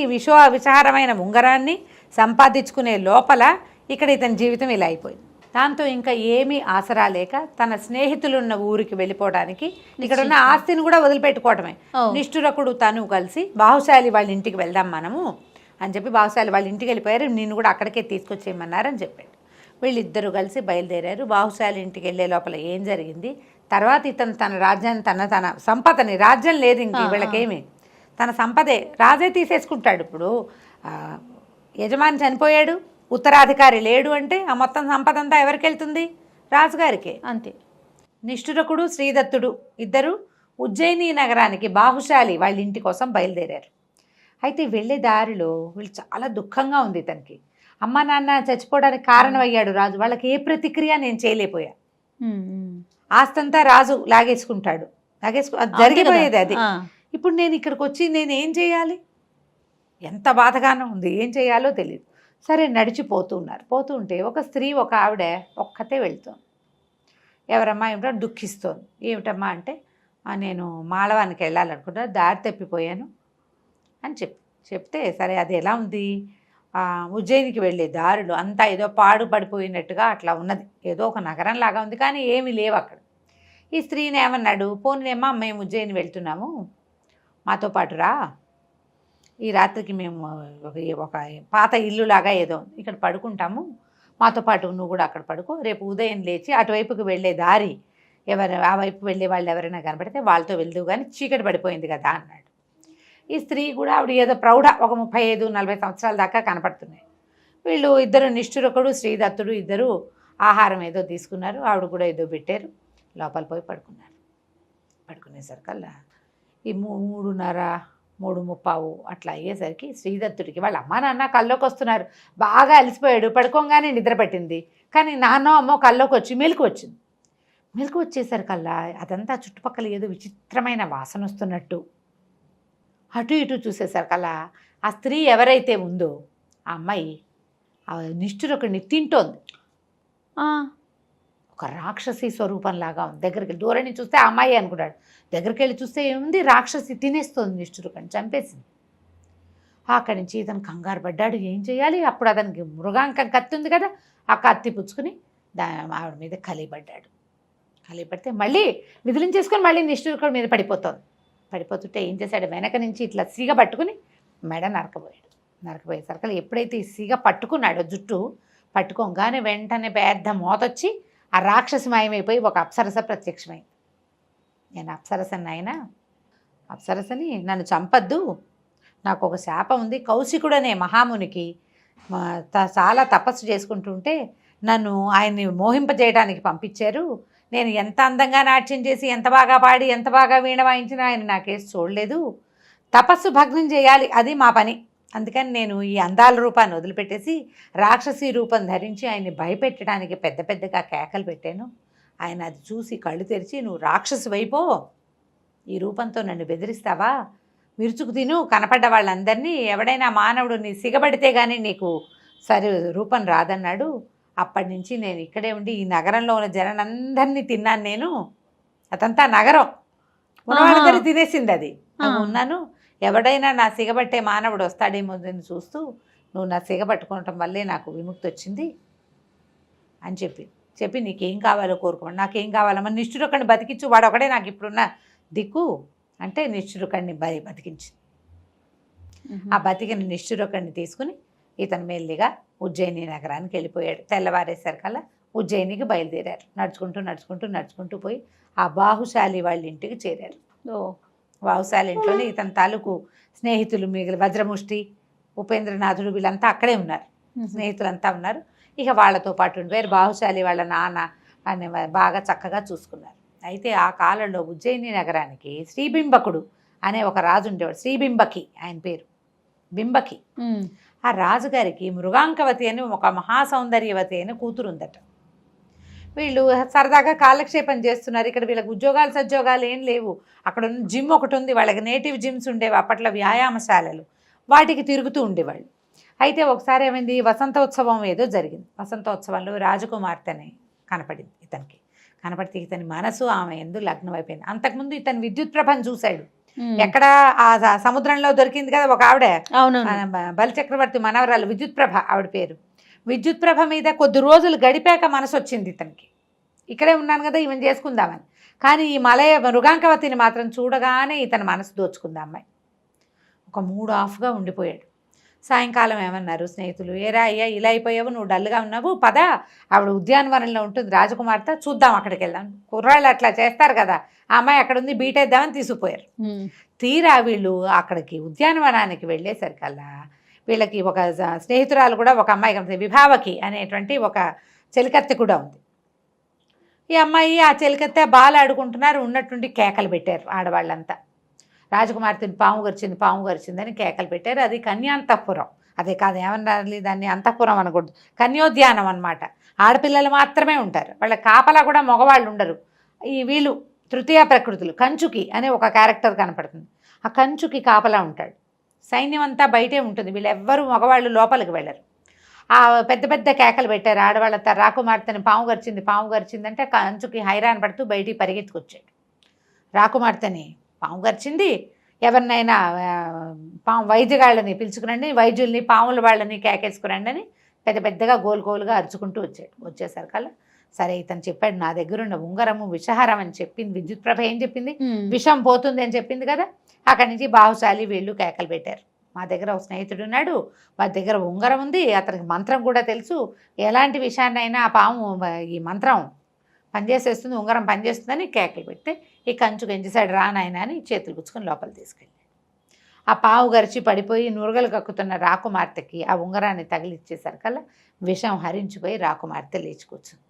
విషహారమైన ఉంగరాన్ని సంపాదించుకునే లోపల ఇక్కడ ఇతని జీవితం ఇలా అయిపోయింది. దాంతో ఇంకా ఏమీ ఆసరా లేక తన స్నేహితులున్న ఊరికి వెళ్ళిపోవడానికి ఇక్కడ ఉన్న ఆస్తిని కూడా వదిలిపెట్టుకోవటమే. నిష్ఠురకుడు తను కలిసి బాహుశాలి వాళ్ళ ఇంటికి వెళ్దాం మనము అని చెప్పి బాహుశాలి వాళ్ళ ఇంటికి వెళ్ళిపోయారు. నిన్ను కూడా అక్కడికే తీసుకొచ్చేయమన్నారని చెప్పాడు. వీళ్ళిద్దరూ కలిసి బయలుదేరారు. బాహుశాలి ఇంటికి వెళ్ళే లోపల ఏం జరిగింది, తర్వాత ఇతను తన రాజ్యాన్ని తన సంపదని, రాజ్యం లేదు ఇంక వీళ్ళకేమి, తన సంపదే రాజే తీసేసుకుంటాడు. ఇప్పుడు యజమాని చనిపోయాడు, ఉత్తరాధికారి లేడు అంటే ఆ మొత్తం సంపద అంతా ఎవరికి వెళ్తుంది? రాజుగారికే. అంతే. నిష్ఠురకుడు శ్రీదత్తుడు ఇద్దరు ఉజ్జయిని నగరానికి బాహుశాలి వాళ్ళ ఇంటి కోసం బయలుదేరారు. అయితే వెళ్ళే దారిలో వీళ్ళు చాలా దుఃఖంగా ఉంది. ఇతనికి అమ్మ నాన్న చచ్చిపోవడానికి కారణమయ్యాడు రాజు, వాళ్ళకి ఏ ప్రతిక్రియ నేను చేయలేకపోయా. ఆస్తంతా రాజు లాగేసుకుంటాడు, జరిగిపోయేది అది. ఇప్పుడు నేను ఇక్కడికి వచ్చి నేను ఏం చేయాలి? ఎంత బాధగానో ఉంది, ఏం చేయాలో తెలియదు. సరే నడిచిపోతూ ఉన్నారు. పోతూ ఉంటే ఒక స్త్రీ, ఒక ఆవిడ ఒక్కతే వెళ్తుంది. ఎవరమ్మా ఏమిటో దుఃఖిస్తోంది. ఏమిటమ్మా అంటే నేను మాళవానికి వెళ్ళాలనుకుంటా, దారి తప్పిపోయాను అని చెప్తే సరే అది ఎలా ఉంది, ఉజ్జయినికి వెళ్ళే దారిలో అంతా ఏదో పాడుపడిపోయినట్టుగా అట్లా ఉన్నది, ఏదో ఒక నగరం లాగా ఉంది కానీ ఏమీ లేవు అక్కడ. ఈ స్త్రీని ఏమన్నాడు, పోనీనేమ్మా మేము ఉజ్జయిని వెళ్తున్నాము, మాతో పాటు రా, ఈ రాత్రికి మేము ఒక పాత ఇల్లులాగా ఏదో ఇక్కడ పడుకుంటాము, మాతో పాటు నువ్వు కూడా అక్కడ పడుకో, రేపు ఉదయం లేచి అటువైపుకి వెళ్ళే దారి ఆ వైపు వెళ్ళే వాళ్ళు ఎవరైనా కనబడితే వాళ్ళతో వెళ్దు కానీ చీకటి పడిపోయింది కదా అన్నాడు. ఈ స్త్రీ కూడా ఆవిడ ఏదో ప్రౌఢ, ఒక 35-40 సంవత్సరాల దాకా కనపడుతున్నాయి. వీళ్ళు ఇద్దరు నిష్ఠురకుడు శ్రీదత్తుడు ఇద్దరు ఆహారం ఏదో తీసుకున్నారు, ఆవిడ కూడా ఏదో పెట్టారు, లోపల పోయి పడుకున్నారు. పడుకునేసరికల్లా ఈ 3:30-3:30 అట్లా అయ్యేసరికి శ్రీదత్తుడికి వాళ్ళ అమ్మ నాన్న కల్లోకి వస్తున్నారు. బాగా అలసిపోయాడు, పడుకోగానే నిద్ర పట్టింది. కానీ నాన్నో అమ్మో కల్లోకి వచ్చి మెలకు వచ్చింది. మెలకు వచ్చేసరికల్లా అదంతా చుట్టుపక్కల ఏదో విచిత్రమైన వాసన వస్తున్నట్టు, అటు ఇటు చూసేసరికల్లా ఆ స్త్రీ ఎవరైతే ఉందో ఆ అమ్మాయి ఆ నిష్ఠురకుడిని తింటోంది. ఒక రాక్షసి స్వరూపంలాగా ఉంది. దగ్గరికి దూరం నుంచి చూస్తే ఆ అమ్మాయి అనుకున్నాడు, దగ్గరికి వెళ్ళి చూస్తే ఏముంది, రాక్షసి తినేస్తుంది, నిష్ఠురకుడిని చంపేసింది. అక్కడి నుంచి ఇతను కంగారు పడ్డాడు, ఏం చేయాలి? అప్పుడు అతనికి మృగాంకం కత్తి ఉంది కదా, ఆ కత్తి పుచ్చుకుని ఆవిడ మీద కలిపడ్డాడు. కలిపడితే మళ్ళీ విదిలించేసుకొని మళ్ళీ నిష్ఠురకుడి మీద పడిపోతుంది. పడిపోతుంటే ఏం చేశాడు, వెనక నుంచి ఇట్లా సీగ పట్టుకుని మెడ నరకబోయాడు. నరకబోయేసరికి ఎప్పుడైతే ఈ సీగ పట్టుకున్నాడో జుట్టు పట్టుకోగానే వెంటనే పెద్ద మోతొచ్చి ఆ రాక్షసి మాయమైపోయి ఒక అప్సరస ప్రత్యక్షమైంది. నేను అప్సరసని అయినా అప్సరసని నన్ను చంపద్దు, నాకు ఒక శాపం ఉంది, కౌశికుడు అనే మహామునికి చాలా తపస్సు చేసుకుంటుంటే నన్ను ఆయన్ని మోహింపజేయడానికి పంపించారు. నేను ఎంత అందంగా నాట్యం చేసి, ఎంత బాగా పాడి, ఎంత బాగా వీణ వాయించినా ఆయన నాకేసి చూడలేదు. తపస్సు భగ్నం చేయాలి, అది మా పని. అందుకని నేను ఈ అందాల రూపాన్ని వదిలిపెట్టేసి రాక్షసి రూపం ధరించి ఆయన్ని భయపెట్టడానికి పెద్ద పెద్దగా కేకలు పెట్టాను. ఆయన అది చూసి కళ్ళు తెరిచి, నువ్వు రాక్షసి వైపో, ఈ రూపంతో నన్ను బెదిరిస్తావా, విరుచుకు తిను కనపడ్డ వాళ్ళందరినీ, ఎవడైనా మానవుడు నీ సిగబడితే కానీ నీకు సరి రూపం రాదన్నాడు. అప్పటి నుంచి నేను ఇక్కడే ఉండి ఈ నగరంలో ఉన్న జనాలందరినీ తిన్నాను. నేను అదంతా నగరం ఉన్నవాళ్ళందరూ తినేసింది, అది ఉన్నాను. ఎవడైనా నా సిగబట్టే మానవుడు వస్తాడేమో అని చూస్తూ నువ్వు నా సిగబట్టుకోవటం వల్లే నాకు విముక్తి వచ్చింది అని చెప్పి నీకేం కావాలో కోరుకోండి, నాకేం కావాలమ్మా, నిష్ఠురకుడిని బతికించు, వాడు ఒకడే నాకు ఇప్పుడున్న దిక్కు అంటే నిష్ఠురకుడిని బతికించి ఆ బతికిన నిష్ఠురకుడిని తీసుకుని ఇతను మెల్లిగా ఉజ్జయిని నగరానికి వెళ్ళిపోయాడు. తెల్లవారేసరికల్లా ఉజ్జయినికి బయలుదేరారు. నడుచుకుంటూ పోయి ఆ బాహుశాలి వాళ్ళ ఇంటికి చేరారు. బాహుశాలి ఇంట్లోనే ఇతని తాలూకు స్నేహితులు వజ్రముష్టి, ఉపేంద్రనాథుడు వీళ్ళంతా అక్కడే ఉన్నారు, స్నేహితులంతా ఉన్నారు. ఇక వాళ్ళతో పాటు ఉండిపోయారు. బాహుశాలి వాళ్ళ నాన్న అని బాగా చక్కగా చూసుకున్నారు. అయితే ఆ కాలంలో ఉజ్జయిని నగరానికి శ్రీబింబకుడు అనే ఒక రాజు ఉండేవాడు. శ్రీబింబకి ఆయన పేరు, బింబకి. ఆ రాజుగారికి మృగాంకవతి అని ఒక మహాసౌందర్యవతి అయిన కూతురు ఉందట. వీళ్ళు సరదాగా కాలక్షేపం చేస్తున్నారు. ఇక్కడ వీళ్ళకి ఉద్యోగాలు సద్యోగాలు ఏం లేవు. అక్కడ ఉన్న జిమ్ ఒకటి ఉంది, వాళ్ళకి నేటివ్ జిమ్స్ ఉండేవి అప్పట్లో, వ్యాయామశాలలు, వాటికి తిరుగుతూ ఉండేవాళ్ళు. అయితే ఒకసారి ఏమైంది, వసంతోత్సవం ఏదో జరిగింది. వసంతోత్సవంలో రాజకుమార్తెని కనపడింది ఇతనికి. కనపడితే ఇతని మనసు ఆమె ఎందు లగ్నం అయిపోయింది. అంతకుముందు ఇతను విద్యుత్ ప్రభను చూశాడు. ఎక్కడ ఆ సముద్రంలో దొరికింది కదా ఒక ఆవిడ, బలిచక్రవర్తి మనవరాలు విద్యుత్ ప్రభ ఆవిడ పేరు. విద్యుత్ ప్రభ మీద కొద్ది రోజులు గడిపాక మనసు వచ్చింది ఇతనికి, ఇక్కడే ఉన్నాను కదా ఈమెను చేసుకుందామని. కానీ ఈ మలయ మృగాంకవతిని మాత్రం చూడగానే ఇతని మనసు దోచుకుంది అమ్మాయి. ఒక మూడు ఆఫ్గా ఉండిపోయాడు. సాయంకాలం ఏమన్నారు స్నేహితులు, ఏరా అయ్యా ఇలా అయిపోయావు, నువ్వు డల్గా ఉన్నావు, పద ఆవిడ ఉద్యానవనంలో ఉంటుంది రాజకుమార్తె, చూద్దాం అక్కడికి వెళ్దాం. కుర్రాళ్ళు అట్లా చేస్తారు కదా, ఆ అమ్మాయి అక్కడ ఉంది, బీటేద్దామని తీసుకుపోయారు. తీరా వీళ్ళు అక్కడికి ఉద్యానవనానికి వెళ్ళేసరికల్లా వీళ్ళకి ఒక స్నేహితురాలు కూడా ఒక అమ్మాయి కనిపిస్తుంది, విభావకి అనేటువంటి ఒక చెలికత్తె కూడా ఉంది. ఈ అమ్మాయి ఆ చెలికత్తె బాలు ఆడుకుంటున్నారు, ఉన్నట్టుండి కేకలు పెట్టారు ఆడవాళ్ళంతా. రాజకుమార్తెని పాము గరిచిందని కేకలు పెట్టారు. అది కన్యాంతఃపురం, అదే కాదు ఏమన్నారు దాన్ని, అంతఃపురం అనకూడదు, కన్యోద్యానం అనమాట. ఆడపిల్లలు మాత్రమే ఉంటారు, వాళ్ళ కాపలా కూడా మగవాళ్ళు ఉండరు. ఈ వీళ్ళు తృతీయ ప్రకృతులు, కంచుకి అనే ఒక క్యారెక్టర్ కనపడుతుంది. ఆ కంచుకి కాపలా ఉంటాడు, సైన్యం అంతా బయటే ఉంటుంది, వీళ్ళెవ్వరూ మగవాళ్ళు లోపలికి వెళ్ళరు. ఆ పెద్ద పెద్ద కేకలు పెట్టారు ఆడవాళ్ళంతా. రాకుమార్తెని పాము గరిచిందంటే కంచుకి హైరాన్ పడుతూ బయటికి పరిగెత్తుకొచ్చాడు. రాకుమార్తెని పాము గరిచింది, ఎవరినైనా వైద్యగాళ్ళని పిలుచుకురండి, వైద్యుల్ని పాముల వాళ్ళని కేకేసుకురండి అని పెద్ద పెద్దగా గోలుగా అరుచుకుంటూ వచ్చాడు. వచ్చేసరికల్లా సరే ఇతను చెప్పాడు, నా దగ్గర ఉన్న ఉంగరము విషహారం అని చెప్పింది విద్యుత్ ప్రభ. ఏం చెప్పింది, విషం పోతుంది అని చెప్పింది కదా. అక్కడి నుంచి బాహుశాలి వీళ్ళు కేకలు పెట్టారు, మా దగ్గర ఒక స్నేహితుడు ఉన్నాడు, వారి దగ్గర ఉంగరం ఉంది, అతనికి మంత్రం కూడా తెలుసు, ఎలాంటి విషయాన్నైనా ఆ పాము ఈ మంత్రం పనిచేసేస్తుంది, ఉంగరం పనిచేస్తుందని కేకలు పెడితే ఈ కంచు గెంచేశాడు, రానాయన అని చేతులు గుచ్చుకొని లోపల తీసుకెళ్ళాడు. ఆ పావు గరిచి పడిపోయి నురగలు కక్కుతున్న రాకుమార్తెకి ఆ ఉంగరాన్ని తగిలిచ్చేసరికల్లా విషం హరించిపోయి రాకుమార్తె లేచి కూర్చుంది.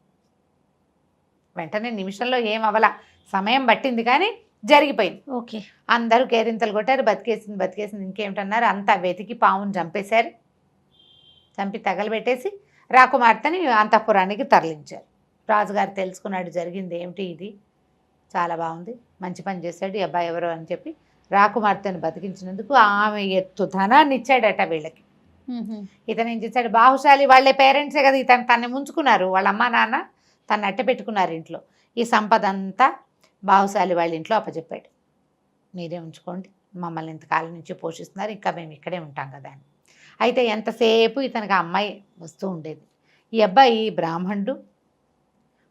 వెంటనే నిమిషంలో ఏం అవలా, సమయం పట్టింది కానీ జరిగిపోయింది. ఓకే, అందరూ కేరింతలు కొట్టారు, బతికేసింది ఇంకేమిటన్నారు. అంతా వెతికి పావును చంపేశారు. చంపి తగలబెట్టేసి రాకుమార్తెని అంతఃపురానికి తరలించారు. రాజుగారు తెలుసుకున్నాడు జరిగింది ఏమిటి, ఇది చాలా బాగుంది, మంచి పని చేశాడు ఈ అబ్బాయి ఎవరో అని చెప్పి రాకుమార్తెను బతికించినందుకు ఆమె ఎత్తు ధనాన్ని ఇచ్చాడట వీళ్ళకి. ఇతను ఏం చేశాడు, బాహుశాలి వాళ్ళే పేరెంట్సే కదా, ఇతను తన్ని ముంచుకున్నారు, వాళ్ళ అమ్మా నాన్న తను అట్ట పెట్టుకున్నారు ఇంట్లో. ఈ సంపద అంతా బాహుశాలి వాళ్ళ ఇంట్లో అప్పచెప్పాడు, మీరే ఉంచుకోండి, మమ్మల్ని ఇంతకాలం నుంచి పోషిస్తున్నారు, ఇంకా మేము ఇక్కడే ఉంటాం కదా అని. అయితే ఎంతసేపు ఇతనికి ఆ అమ్మాయి వస్తూ ఉండేది. ఈ అబ్బాయి బ్రాహ్మణుడు,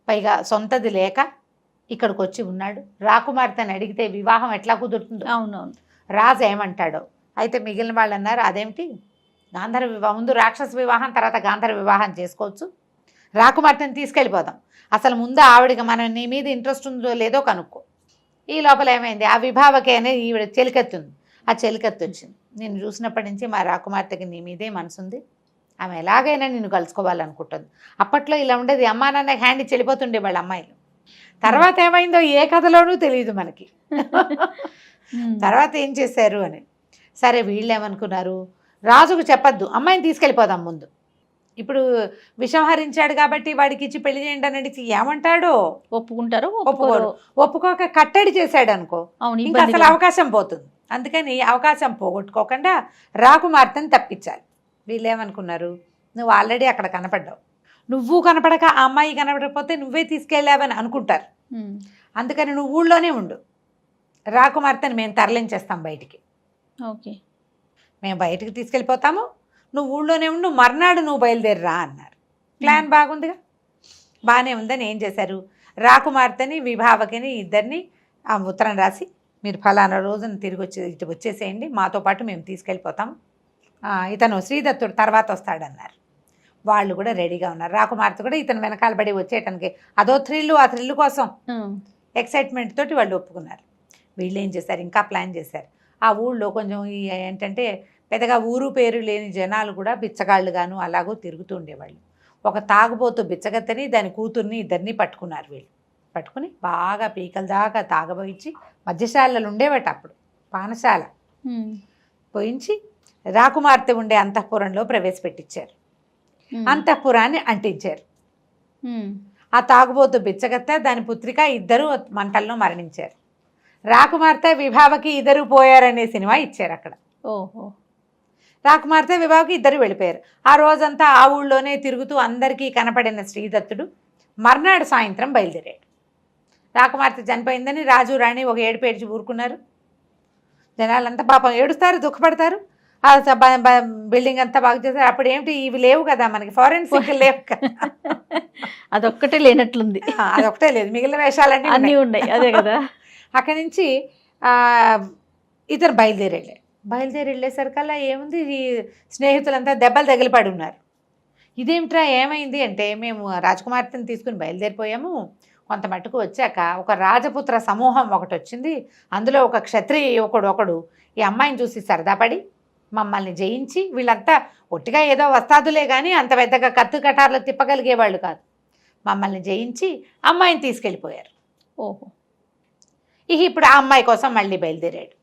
పైగా సొంతది లేక ఇక్కడికి వచ్చి ఉన్నాడు. రాకుమార్తెని అడిగితే వివాహం ఎట్లా కుదురుతుందో, అవునవును, రాజు ఏమంటాడో. అయితే మిగిలిన వాళ్ళు అన్నారు, అదేమిటి గాంధర్వ వివాహం, ముందు రాక్షస వివాహం తర్వాత గాంధర్వ వివాహం చేసుకోవచ్చు, రాకుమార్తెని తీసుకెళ్ళిపోదాం, అసలు ముందు ఆవిడకి మనం నీ మీద ఇంట్రెస్ట్ ఉందో లేదో కనుక్కో. ఈ లోపల ఏమైంది, ఆ విభావకి అనేది ఈవిడ చెలికత్తి ఉంది, ఆ చెలికత్తి వచ్చింది. నేను చూసినప్పటి నుంచి మా రాకుమార్తెకి నీ మీదే మనసుంది, ఆమె ఎలాగైనా నిన్ను కలుసుకోవాలనుకుంటుంది. అప్పట్లో ఇలా ఉండేది, అమ్మా నాన్న హ్యాండ్ ఇచ్చి వెళ్ళిపోతుండే వాళ్ళ అమ్మాయిలు. తర్వాత ఏమైందో ఏ కథలోనూ తెలియదు మనకి. తర్వాత ఏం చేశారు అని. సరే వీళ్ళు ఏమనుకున్నారు, రాజుకు చెప్పద్దు, అమ్మాయిని తీసుకెళ్ళిపోదాం ముందు, ఇప్పుడు విషం హరించాడు కాబట్టి వాడికి ఇచ్చి పెళ్లి చేయండి అని అడిగి ఏమంటాడో, ఒప్పుకుంటారు ఒప్పుకోరు. ఒప్పుకోక కట్టడి చేశాడు అనుకో, ఇంకా అసలు అవకాశం పోతుంది. అందుకని అవకాశం పోగొట్టుకోకుండా రాకుమార్తెని తప్పించాలి. వీళ్ళు ఏమనుకున్నారు, నువ్వు ఆల్రెడీ అక్కడ కనపడ్డావు, నువ్వు కనపడక ఆ అమ్మాయి కనపడకపోతే నువ్వే తీసుకెళ్ళావని అనుకుంటారు. అందుకని నువ్వు ఊళ్ళోనే ఉండు, రాకుమార్తెని మేము తరలించేస్తాం బయటికి, ఓకే మేము బయటికి తీసుకెళ్ళిపోతాము, నువ్వు ఊళ్ళోనే ఉండు, మర్నాడు నువ్వు బయలుదేరిరా అన్నారు. ప్లాన్ బాగుందిగా, బాగానే ఉందని ఏం చేశారు, రాకుమార్తెని విభావకిని ఇద్దరిని ఆ ఉత్తరం రాసి మీరు ఫలానా రోజున తిరిగి ఇటు వచ్చేసేయండి, మాతో పాటు మేము తీసుకెళ్ళిపోతాం, ఇతను శ్రీదత్తుడు తర్వాత వస్తాడన్నారు. వాళ్ళు కూడా రెడీగా ఉన్నారు. రాకుమార్తె కూడా ఇతను వెనకాల పడి వచ్చేయటానికి అదో థ్రిల్లు, ఆ థ్రిల్లు కోసం ఎక్సైట్మెంట్ తోటి వాళ్ళు ఒప్పుకున్నారు. వీళ్ళు ఏం చేశారు, ఇంకా ప్లాన్ చేశారు. ఆ ఊళ్ళో కొంచెం ఏంటంటే పెద్దగా ఊరు పేరు లేని జనాలు కూడా బిచ్చగాళ్ళుగాను అలాగూ తిరుగుతూ ఉండేవాళ్ళు. ఒక తాగుబోతు బిచ్చగత్తని దాని కూతుర్ని ఇద్దరిని పట్టుకున్నారు. వీళ్ళు పట్టుకుని బాగా పీకల దాకా తాగబోయించి, మద్యశాలలు ఉండేవట అప్పుడు, పానశాల పోయించి రాకుమార్తె ఉండే అంతఃపురంలో ప్రవేశపెట్టించారు. అంతఃపురాన్ని అంటించారు. ఆ తాగుబోతు బిచ్చగత్తె దాని పుత్రిక ఇద్దరు మంటల్లో మరణించారు. రాకుమార్తె విభావకి ఇద్దరు పోయారనే సినిమా ఇచ్చారు అక్కడ. ఓహో. రాకుమార్తె విభావకి ఇద్దరు వెళ్ళిపోయారు. ఆ రోజంతా ఆ ఊళ్ళోనే తిరుగుతూ అందరికీ కనపడిన శ్రీదత్తుడు మర్నాడు సాయంత్రం బయలుదేరాడు. రాకుమార్తె చనిపోయిందని రాజు రాణి ఒక ఏడుపు ఏడ్చి ఊరుకున్నారు. జనాలంతా పాపం ఏడుస్తారు, దుఃఖపడతారు. ఆ బిల్డింగ్ అంతా బాగు చేశారు. అప్పుడు ఏమిటి, ఇవి లేవు కదా మనకి, ఫారెన్సిక్ లేవు కదా, అదొక్కటే లేనట్లుంది. అదొకటే లేదు, మిగిలిన వేషాలన్నీ అన్నీ ఉన్నాయి. అదే కదా. అక్కడి నుంచి ఇతను బయలుదేరి వెళ్ళేసరికల్లా ఏముంది, ఈ స్నేహితులంతా దెబ్బలు తగిలిపడి ఉన్నారు. ఇదేమిట్రా ఏమైంది అంటే, మేము రాజకుమార్తెను తీసుకుని బయలుదేరిపోయాము, కొంత మట్టుకు వచ్చాక ఒక రాజపుత్ర సమూహం ఒకటి వచ్చింది, అందులో ఒక క్షత్రియ యువకుడు ఒకడు ఈ అమ్మాయిని చూసి సరదాపడి మమ్మల్ని జయించి, వీళ్ళంతా ఒట్టిగా ఏదో వస్తాదులే కానీ అంత పెద్దగా కత్తు కటార్లు తిప్పగలిగేవాళ్ళు కాదు, మమ్మల్ని జయించి అమ్మాయిని తీసుకెళ్ళిపోయారు. ఓహో. ఇక ఇప్పుడు ఆ అమ్మాయి కోసం మళ్ళీ బయలుదేరాడు.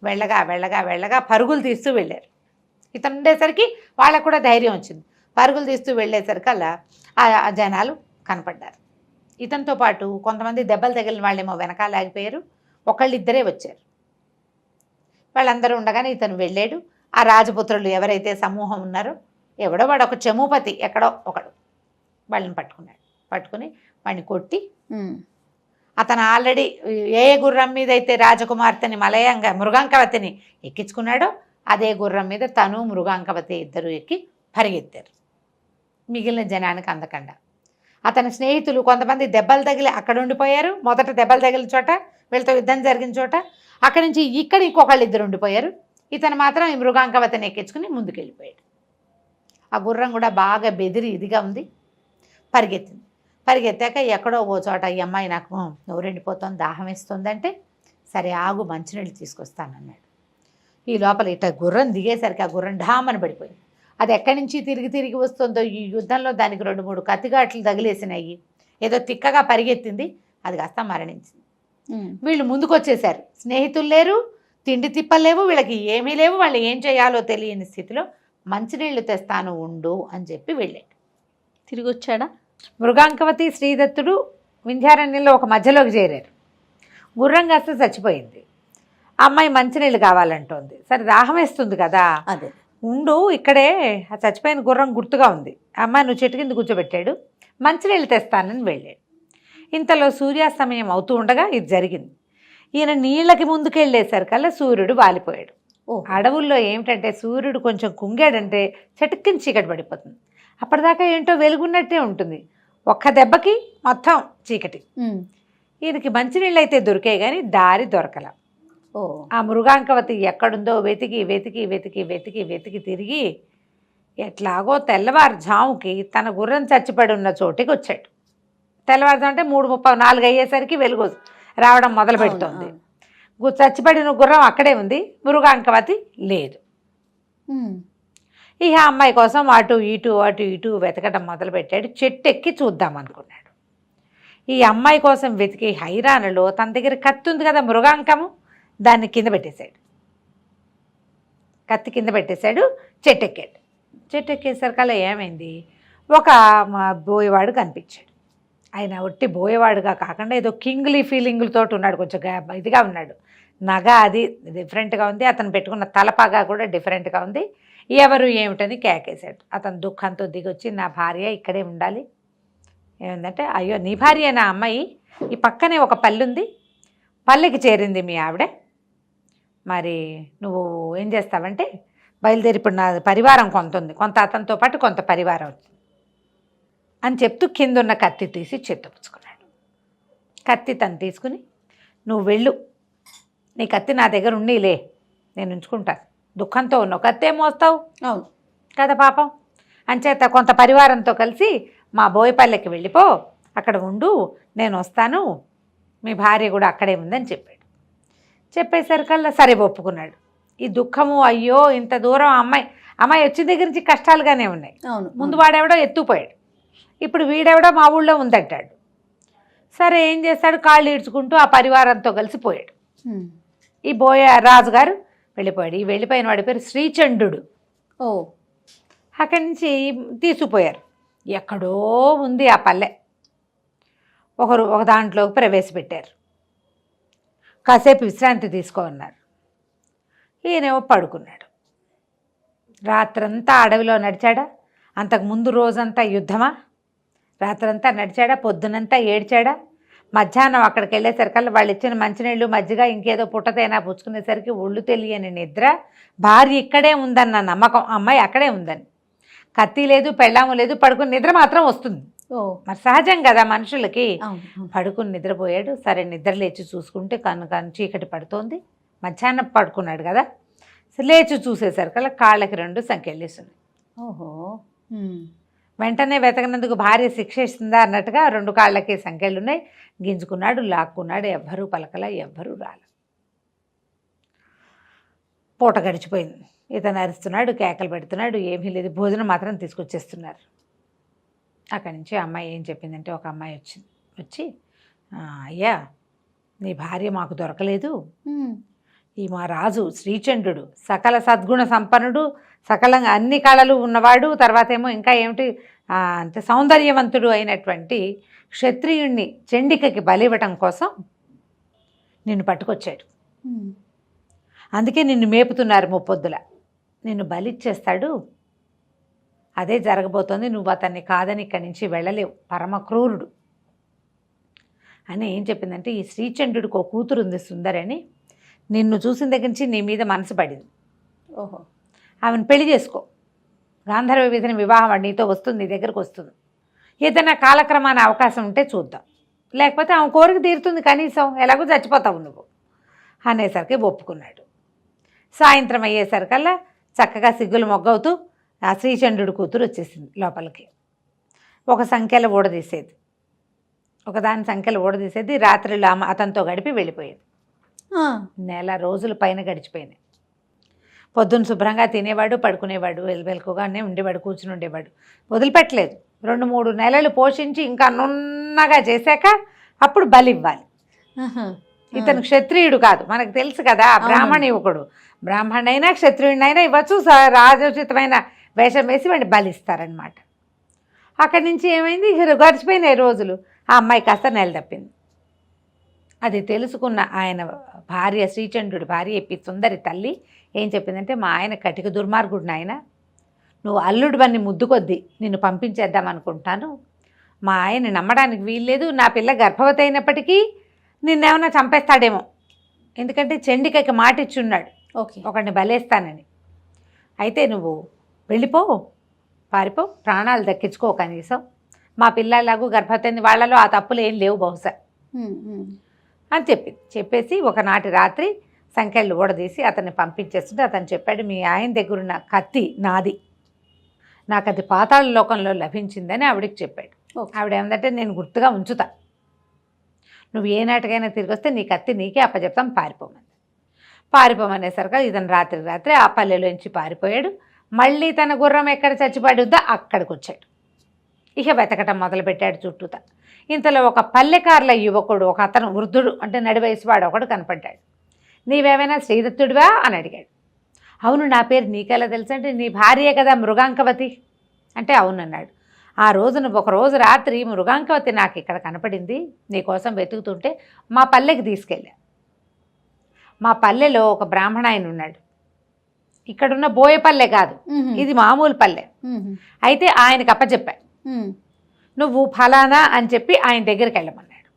వెళ్ళగా పరుగులు తీస్తూ వెళ్ళారు. ఇతను ఉండేసరికి వాళ్ళకు కూడా ధైర్యం వచ్చింది. పరుగులు తీస్తూ వెళ్ళేసరికల్లా ఆ జనాలు కనపడ్డారు. ఇతనితో పాటు కొంతమంది దెబ్బలు తగిలిన వాళ్ళేమో వెనకాల ఆగిపోయారు, ఒకళ్ళిద్దరే వచ్చారు. వాళ్ళందరూ ఉండగానే ఇతను వెళ్ళాడు. ఆ రాజపుత్రులు ఎవరైతే సమూహం ఉన్నారో, ఎవడో వాడు ఒక చమూపతి ఎక్కడో ఒకడు వాళ్ళని పట్టుకుని వాడిని కొట్టి, అతను ఆల్రెడీ ఏ గుర్రం మీద అయితే రాజకుమార్తెని మృగాంకవతిని ఎక్కించుకున్నాడో అదే గుర్రం మీద తను మృగాంకవతి ఇద్దరు ఎక్కి పరిగెత్తారు. మిగిలిన జనానికి అందకుండా అతని స్నేహితులు కొంతమంది దెబ్బలు తగిలి అక్కడ ఉండిపోయారు. మొదట దెబ్బలు తగిలిన చోట, వీళ్ళతో యుద్ధం జరిగిన చోట, అక్కడి నుంచి ఇక్కడ ఇంకొకళ్ళు ఇద్దరు ఉండిపోయారు. ఇతను మాత్రం ఈ మృగాంకవతిని ఎక్కించుకుని ముందుకెళ్ళిపోయాడు. ఆ గుర్రం కూడా బాగా బెదిరి ఇదిగా ఉంది, పరిగెత్తాక ఎక్కడో ఓ చోట ఈ అమ్మాయి నాకు నోరెండిపోతుంది, దాహం వేస్తుందంటే, సరే ఆగు మంచినీళ్ళు తీసుకొస్తానన్నాడు. ఈ లోపల ఇట్లా గుర్రం దిగేసరికి ఆ గుర్రం ఢామని పడిపోయింది. అది ఎక్కడి నుంచి తిరిగి వస్తుందో, ఈ యుద్ధంలో దానికి 2-3 కత్తిగాట్లు తగిలేసినాయి, ఏదో తిక్కగా పరిగెత్తింది, అది కాస్త మరణించింది. వీళ్ళు ముందుకు వచ్చేసారు. స్నేహితులు లేరు, తిండి తిప్పలేవు, వీళ్ళకి ఏమీ లేవు, వాళ్ళు ఏం చేయాలో తెలియని స్థితిలో మంచినీళ్ళు తెస్తాను ఉండు అని చెప్పి వెళ్ళాడు. తిరిగి వచ్చాడా? మృగాంకవతి శ్రీదత్తుడు వింధ్యారణ్యంలో ఒక మధ్యలోకి చేరారు. గుర్రం కాస్త చచ్చిపోయింది. ఆ అమ్మాయి మంచినీళ్ళు కావాలంటోంది. సరే దాహం వేస్తుంది కదా, అదే ఉండు ఇక్కడే, ఆ చచ్చిపోయిన గుర్రం గుర్తుగా ఉంది. ఆ అమ్మాయి నువ్వు చెట్టు కింద కూర్చోబెట్టాడు, మంచినీళ్ళు తెస్తానని వెళ్ళాడు. ఇంతలో సూర్యాస్తమయం అవుతూ ఉండగా ఇది జరిగింది. ఈయన నీళ్ళకి ముందుకెళ్ళేసరికల్లా సూర్యుడు వాలిపోయాడు. అడవుల్లో ఏమిటంటే సూర్యుడు కొంచెం కుంగాడంటే చటుక్కుని చీకటి పడిపోతుంది. అప్పటిదాకా ఏంటో వెలుగున్నట్టే ఉంటుంది, ఒక్క దెబ్బకి మొత్తం చీకటి. ఈయనకి మంచినీళ్ళు అయితే దొరికాయి కానీ దారి దొరకల. ఆ మృగాంకవతి ఎక్కడుందో వెతికి తిరిగి ఎట్లాగో తెల్లవారుజాముకి తన గుర్రం చచ్చిపడి ఉన్న చోటికి వచ్చాడు. తెల్లవారుజాము అంటే 3:30-4 అయ్యేసరికి వెలుగు రావడం మొదలు పెడుతోంది. చచ్చిపడిన గుర్రం అక్కడే ఉంది, మృగాంకవతి లేదు. ఇక అమ్మాయి కోసం అటు ఇటు వెతకడం మొదలుపెట్టాడు. చెట్టు ఎక్కి చూద్దాం అనుకున్నాడు. ఈ అమ్మాయి కోసం వెతికి హైరాణలో తన దగ్గర కత్తి ఉంది కదా, మృగాంకము, దాన్ని కింద పెట్టేశాడు. కత్తి కింద పెట్టేశాడు, చెట్టు ఎక్కాడు. చెట్టు ఎక్కేసరికల్లా ఏమైంది, ఒక బోయేవాడు కనిపించాడు. ఆయన ఒట్టి బోయేవాడుగా కాకుండా ఏదో కింగ్లీ ఫీలింగులతో ఉన్నాడు, కొంచెం ఇదిగా ఉన్నాడు. నగ అది డిఫరెంట్గా ఉంది, అతను పెట్టుకున్న తలపాగా కూడా డిఫరెంట్గా ఉంది. ఎవరు ఏమిటని కేకేశాడు. అతను దుఃఖంతో దిగొచ్చి, నా భార్య ఇక్కడే ఉండాలి. ఏమిందంటే, అయ్యో నీ భార్య నా అమ్మాయి, ఈ పక్కనే ఒక పల్లె ఉంది, పల్లెకి చేరింది మీ ఆవిడ, మరి నువ్వు ఏం చేస్తావంటే బయలుదేరి, ఇప్పుడు నా పరివారం కొంత ఉంది, కొంత అతనితో పాటు కొంత పరివారం ఉంది అని చెప్తూ కిందున్న కత్తి తీసి చేతపుచ్చుకున్నాడు. కత్తి తను తీసుకుని, నువ్వు వెళ్ళు, నీ కత్తి నా దగ్గర ఉండీలే, నేను ఉంచుకుంటాను, దుఃఖంతో ఉన్నావు, కత్తే మోస్తావు అవును కదా పాపం, అంచేత కొంత పరివారంతో కలిసి మా బోయపల్లెకి వెళ్ళిపో, అక్కడ ఉండు, నేను వస్తాను, మీ భార్య కూడా అక్కడే ఉందని చెప్పాడు. చెప్పేసరికల్లా సరే ఒప్పుకున్నాడు. ఈ దుఃఖము, అయ్యో ఇంత దూరం అమ్మాయి వచ్చిన దగ్గర నుంచి కష్టాలుగానే ఉన్నాయి. అవును, ముందు వాడెవడో ఎత్తుపోయాడు, ఇప్పుడు వీడెవడో మా ఊళ్ళో ఉందంటాడు. సరే ఏం చేస్తాడు, కాళ్ళు ఈడ్చుకుంటూ ఆ పరివారంతో కలిసి పోయాడు. ఈ రాజుగారు వెళ్ళిపోయాడు. ఈ వెళ్ళిపోయిన వాడి పేరు శ్రీచండు. అక్కడి నుంచి తీసుకుపోయారు. ఎక్కడో ఉంది ఆ పల్లె, ఒక దాంట్లోకి ప్రవేశపెట్టారు. కాసేపు విశ్రాంతి తీసుకోమన్నారు. ఈయనేమో పడుకున్నాడు. రాత్రంతా అడవిలో నడిచాడా? అంతకుముందు రోజంతా యుద్ధమా? రాత్రంతా నడిచాడా? పొద్దునంతా ఏడ్చాడా? మధ్యాహ్నం అక్కడికి వెళ్ళేసరికల్లా వాళ్ళు ఇచ్చిన మంచినీళ్ళు మజ్జిగ ఇంకేదో పుట్టతైనా పుచ్చుకునేసరికి ఒళ్ళు తెలియని నిద్ర. భార్య ఇక్కడే ఉందన్న నమ్మకం, అమ్మాయి అక్కడే ఉందని. కత్తి లేదు, పెళ్ళాము లేదు, పడుకుని నిద్ర మాత్రం వస్తుంది. మరి సహజం కదా మనుషులకి. పడుకుని నిద్రపోయాడు. సరే నిద్ర లేచి చూసుకుంటే కన్ను చీకటి పడుతోంది. మధ్యాహ్నం పడుకున్నాడు కదా, లేచి చూసేసరికల్లా కాళ్ళకి 2 సంకెళ్ళేస్తున్నాయి. ఓహో. వెంటనే వెతకనందుకు భార్య శిక్ష ఇస్తుందా అన్నట్టుగా 2 కాళ్ళకి సంకెళ్ళున్నాయి. గింజుకున్నాడు, లాక్కున్నాడు. ఎవ్వరూ పలకలా, ఎవ్వరూ రాల. పూట గడిచిపోయింది. ఇతను అరుస్తున్నాడు, కేకలు పెడుతున్నాడు. ఏమీ లేదు, భోజనం మాత్రం తీసుకొచ్చేస్తున్నారు. అక్కడి నుంచి అమ్మాయి ఏం చెప్పిందంటే, ఒక అమ్మాయి వచ్చి అయ్యా నీ భార్య మాకు దొరకలేదు. ఈ మా రాజు శ్రీచంద్రుడు సకల సద్గుణ సంపన్నుడు, సకలంగా అన్ని కళలు ఉన్నవాడు, తర్వాత ఏమో ఇంకా ఏమిటి అంటే సౌందర్యవంతుడు అయినటువంటి క్షత్రియుణ్ణి చండికకి బలివ్వటం కోసం నిన్ను పట్టుకొచ్చాడు. అందుకే నిన్ను మేపుతున్నారు ముప్పొద్దుల. నిన్ను బలిచ్చేస్తాడు. అదే జరగబోతోంది. నువ్వు అతన్ని కాదని ఇక్కడి నుంచి వెళ్ళలేవు. పరమ క్రూరుడు అని ఏం చెప్పిందంటే, ఈ శ్రీచంద్రుడికి ఒక కూతురు ఉంది సుందరని. నిన్ను చూసిన దగ్గర నుంచి నీ మీద మనసు పడింది. ఓహో. ఆమెను పెళ్లి చేసుకో. గాంధర్వ విధిని వివాహం నీతో వస్తుంది, నీ దగ్గరకు వస్తుంది. ఏదైనా కాలక్రమాన అవకాశం ఉంటే చూద్దాం, లేకపోతే ఆమె కోరిక తీరుతుంది. కనీసం ఎలాగో చచ్చిపోతావు నువ్వు అనేసరికి ఒప్పుకున్నాడు. సాయంత్రం అయ్యేసరికల్లా చక్కగా సిగ్గులు మొగ్గవుతూ ఆ శ్రీచంద్రుడి కూతురు వచ్చేసింది లోపలికి. ఒక సంఖ్యలో ఊడదీసేది, ఒకదాని సంఖ్యలో ఊడదీసేది. రాత్రిలో అతనితో గడిపి వెళ్ళిపోయేది. నెల రోజుల పైన గడిచిపోయినాయి. పొద్దున్న శుభ్రంగా తినేవాడు, పడుకునేవాడు, వెలుకుగానే ఉండేవాడు, కూర్చుని ఉండేవాడు. వదిలిపెట్టలేదు. 2-3 నెలలు పోషించి ఇంకా నున్నగా చేశాక అప్పుడు బలి ఇవ్వాలి. ఇతను క్షత్రియుడు కాదు, మనకు తెలుసు కదా, బ్రాహ్మణ యువకుడు. బ్రాహ్మణైనా క్షత్రియుడినైనా ఇవ్వచ్చు, రాజోచితమైన వేషం వేసి వాడిని బలిస్తారనమాట. అక్కడి నుంచి ఏమైంది, గడిచిపోయినాయి రోజులు. ఆ అమ్మాయి కాస్త నెలదప్పింది. అది తెలుసుకున్న ఆయన భార్య, శ్రీచంద్రుడి భార్య సుందరి తల్లి ఏం చెప్పిందంటే, మా ఆయన కటిక దుర్మార్గుడు నాయన, నువ్వు అల్లుడు బన్ని ముద్దు కొద్దీ నిన్ను పంపించేద్దాం అనుకుంటాను. మా ఆయన నమ్మడానికి వీల్లేదు. నా పిల్ల గర్భవతి అయినప్పటికీ నిన్నేమన్నా చంపేస్తాడేమో, ఎందుకంటే చండికకి మాట ఇచ్చున్నాడు ఒకడిని బలేస్తానని. అయితే నువ్వు వెళ్ళిపో, పారిపో, ప్రాణాలు దక్కించుకో కనీసం. మా పిల్లలాಗೂ గర్భవతి వాళ్ళలో ఆ తప్పులు ఏం లేవు బహుశా అని చెప్పేసి ఒకనాటి రాత్రి సంఖ్యలు ఊడదీసి అతన్ని పంపించేస్తుంటే అతను చెప్పాడు, మీ ఆయన దగ్గరున్న కత్తి నాది, నాకు అది పాతాళ లోకంలో లభించిందని ఆవిడకి చెప్పాడు. ఆవిడ ఏమందంటే, నేను గుర్తుగా ఉంచుతా, నువ్వు ఏ నాటికైనా తిరిగి వస్తే నీ కత్తి నీకే అప్పచెప్తాం, పారిపోమనేసరికి ఇతను రాత్రి ఆ పల్లెలోంచి పారిపోయాడు. మళ్ళీ తన గుర్రం ఎక్కడ చచ్చిపడుద్దా అక్కడికి వచ్చాడు. ఇక వెతకటం మొదలుపెట్టాడు చుట్టూతా. ఇంతలో ఒక పల్లెకారుల యువకుడు, ఒక అతను వృద్ధుడు అంటే నడివయసువాడు ఒకడు కనపడ్డాడు. నీవేమైనా శ్రీదత్తుడివా అని అడిగాడు. అవును, నా పేరు నీకెలా తెలుసు అంటే, నీ భార్యే కదా మృగాంకవతి అంటే అవునన్నాడు. ఆ రోజున ఒకరోజు రాత్రి మృగాంకవతి నాకు ఇక్కడ కనపడింది, నీకోసం వెతుకుతుంటే మా పల్లెకి తీసుకెళ్ళా. మా పల్లెలో ఒక బ్రాహ్మణ ఆయన ఉన్నాడు. ఇక్కడున్న బోయపల్లె కాదు, ఇది మామూలు పల్లె. అయితే ఆయనకు అప్పచెప్పా, నువ్వు ఫలానా అని చెప్పి ఆయన దగ్గరికి వెళ్ళమన్నాడు.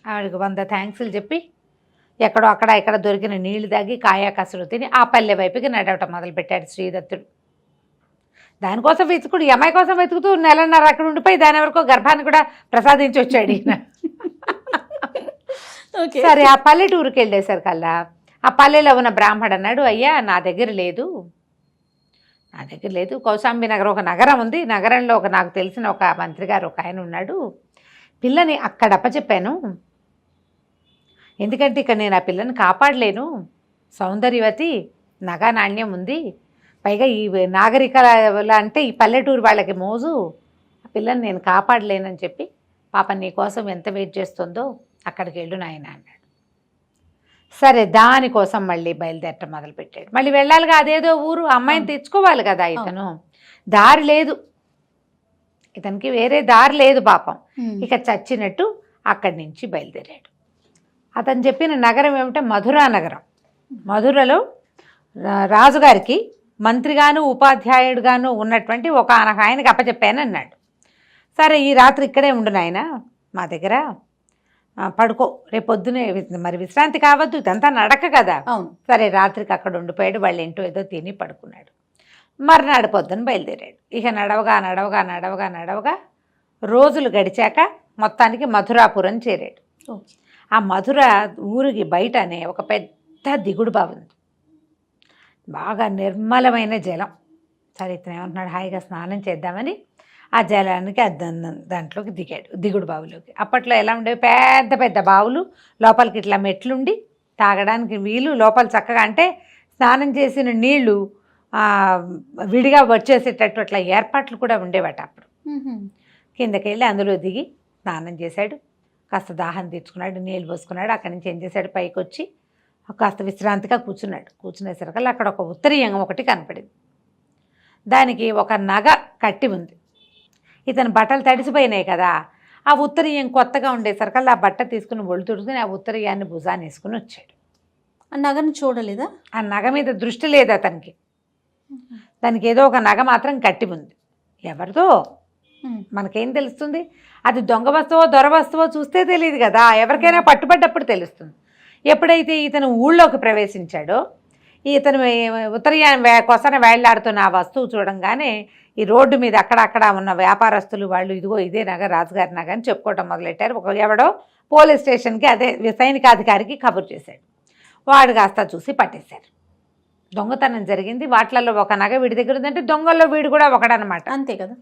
ఆవిడకి 100 థ్యాంక్స్లు చెప్పి ఎక్కడో అక్కడ ఇక్కడ దొరికిన నీళ్లు తాగి కాయా కసురు తిని ఆ పల్లె వైపుకి నడవటం మొదలుపెట్టాడు శ్రీదత్తుడు. దానికోసం వెతుకుడు, ఈ అమ్మాయి కోసం వెతుకుతూ 1.5 నెలలు అక్కడ ఉండిపోయి దాని వరకు గర్భాన్ని కూడా ప్రసాదించి వచ్చాడు ఈయన. సరే ఆ పల్లెటూరుకి వెళ్ళేసరికల్లా ఆ పల్లెలో ఉన్న బ్రాహ్మడు అన్నాడు, అయ్యా నా దగ్గర లేదు, కౌశాంబి నగరం ఒక నగరం ఉంది, నగరంలో నాకు తెలిసిన ఒక మంత్రి గారు ఒక ఆయన ఉన్నాడు, పిల్లని అక్కడ అప్పచెప్పాను, ఎందుకంటే ఇక్కడ నేను ఆ పిల్లని కాపాడలేను, సౌందర్యవతి, నగా నాణ్యం ఉంది, పైగా ఈ నాగరికల అంటే ఈ పల్లెటూరు వాళ్ళకి మోజు, ఆ పిల్లని నేను కాపాడలేనని చెప్పి పాప నీ కోసం ఎంత వెయిట్ చేస్తుందో అక్కడికి వెళ్ళు నాయన అన్నాడు. సరే దానికోసం మళ్ళీ బయలుదేరటం మొదలుపెట్టాడు. మళ్ళీ వెళ్ళాలిగా, అదేదో ఊరు, అమ్మాయిని తెచ్చుకోవాలి కదా ఇతను. దారి లేదు. ఇతనికి వేరే దారి లేదు పాపం. ఇక చచ్చినట్టు అక్కడి నుంచి బయలుదేరాడు. అతను చెప్పిన నగరం ఏమిటంటే మధురా నగరం. మధురలో రాజుగారికి మంత్రిగాను ఉపాధ్యాయుడుగాను ఉన్నటువంటి ఒక ఆయనకి అప్పచెప్పాను అన్నాడు. సరే ఈ రాత్రి ఇక్కడే ఉండు నాయన మా దగ్గర, పడుకో, రేపు పొద్దునే మరి విశ్రాంతి కావద్దు, ఇదంతా నడక కదా. అవును. సరే రాత్రికి అక్కడ ఉండిపోయాడు. వాళ్ళు ఏంటో ఏదో తిని పడుకున్నాడు. మర్నాడు పొద్దున బయలుదేరాడు. ఇక నడవగా నడవగా నడవగా నడవగా రోజులు గడిచాక మొత్తానికి మధురాపురం చేరాడు. ఆ మధుర ఊరికి బయటనే ఒక పెద్ద దిగుడు బావి ఉంది, బాగా నిర్మలమైన జలం. సరే ఇతను ఏమంటున్నాడు, హాయిగా స్నానం చేద్దామని ఆ జలానికి దాంట్లోకి దిగాడు, దిగుడు బావిలోకి. అప్పట్లో ఎలా ఉండేవి, పెద్ద పెద్ద బావులు, లోపలికి ఇట్లా మెట్లుండి తాగడానికి వీలు, లోపల చక్కగా అంటే స్నానం చేసిన నీళ్లు విడిగా వచ్చేసేటట్టు అట్లా ఏర్పాట్లు కూడా ఉండేవట అప్పుడు. కిందకి వెళ్ళి అందులో దిగి స్నానం చేశాడు, కాస్త దాహం తీర్చుకున్నాడు, నీళ్ళు పోసుకున్నాడు. అక్కడి నుంచి ఏం చేశాడు, పైకి వచ్చి కాస్త విశ్రాంతిగా కూర్చున్నాడు. కూర్చునేసరికల్లా అక్కడ ఒక ఉత్తరీయం ఒకటి కనపడింది. దానికి ఒక నగ కట్టి ఉంది. ఇతను బట్టలు తడిసిపోయినాయి కదా, ఆ ఉత్తరీయం కొత్తగా ఉండేసరికల్లా ఆ బట్ట తీసుకుని ఒళ్ళు తుడుచుకుని ఆ ఉత్తరీయాన్ని భుజాన్ని వేసుకుని వచ్చాడు. ఆ నగను చూడలేదా? ఆ నగ మీద దృష్టి లేదు అతనికి. దానికి ఏదో ఒక నగ మాత్రం కట్టి ఉంది. ఎవరిదో మనకేం తెలుస్తుంది, అది దొంగ వస్తువో దొర వస్తువో చూస్తే తెలియదు కదా, ఎవరికైనా పట్టుబడ్డప్పుడు తెలుస్తుంది. ఎప్పుడైతే ఇతను ఊళ్ళోకి ప్రవేశించాడో, ఇతను ఉత్తరీయాన్ని కొసన వేళ్లాడుతున్న ఆ వస్తువు చూడంగానే ఈ రోడ్డు మీద అక్కడక్కడ ఉన్న వ్యాపారస్తులు వాళ్ళు ఇదిగో ఇదే నగ, రాజుగారి నగ అని చెప్పుకోవటం మొదలెట్టారు. ఎవడో పోలీస్ స్టేషన్కి, అదే సైనికాధికారికి కబురు చేశాడు. వాడు కాస్త చూసి పట్టేశారు. దొంగతనం జరిగింది, వాటిలలో ఒక నగ వీడి దగ్గర ఉందంటే దొంగల్లో వీడు కూడా ఒకడనమాట. అంతే కదా.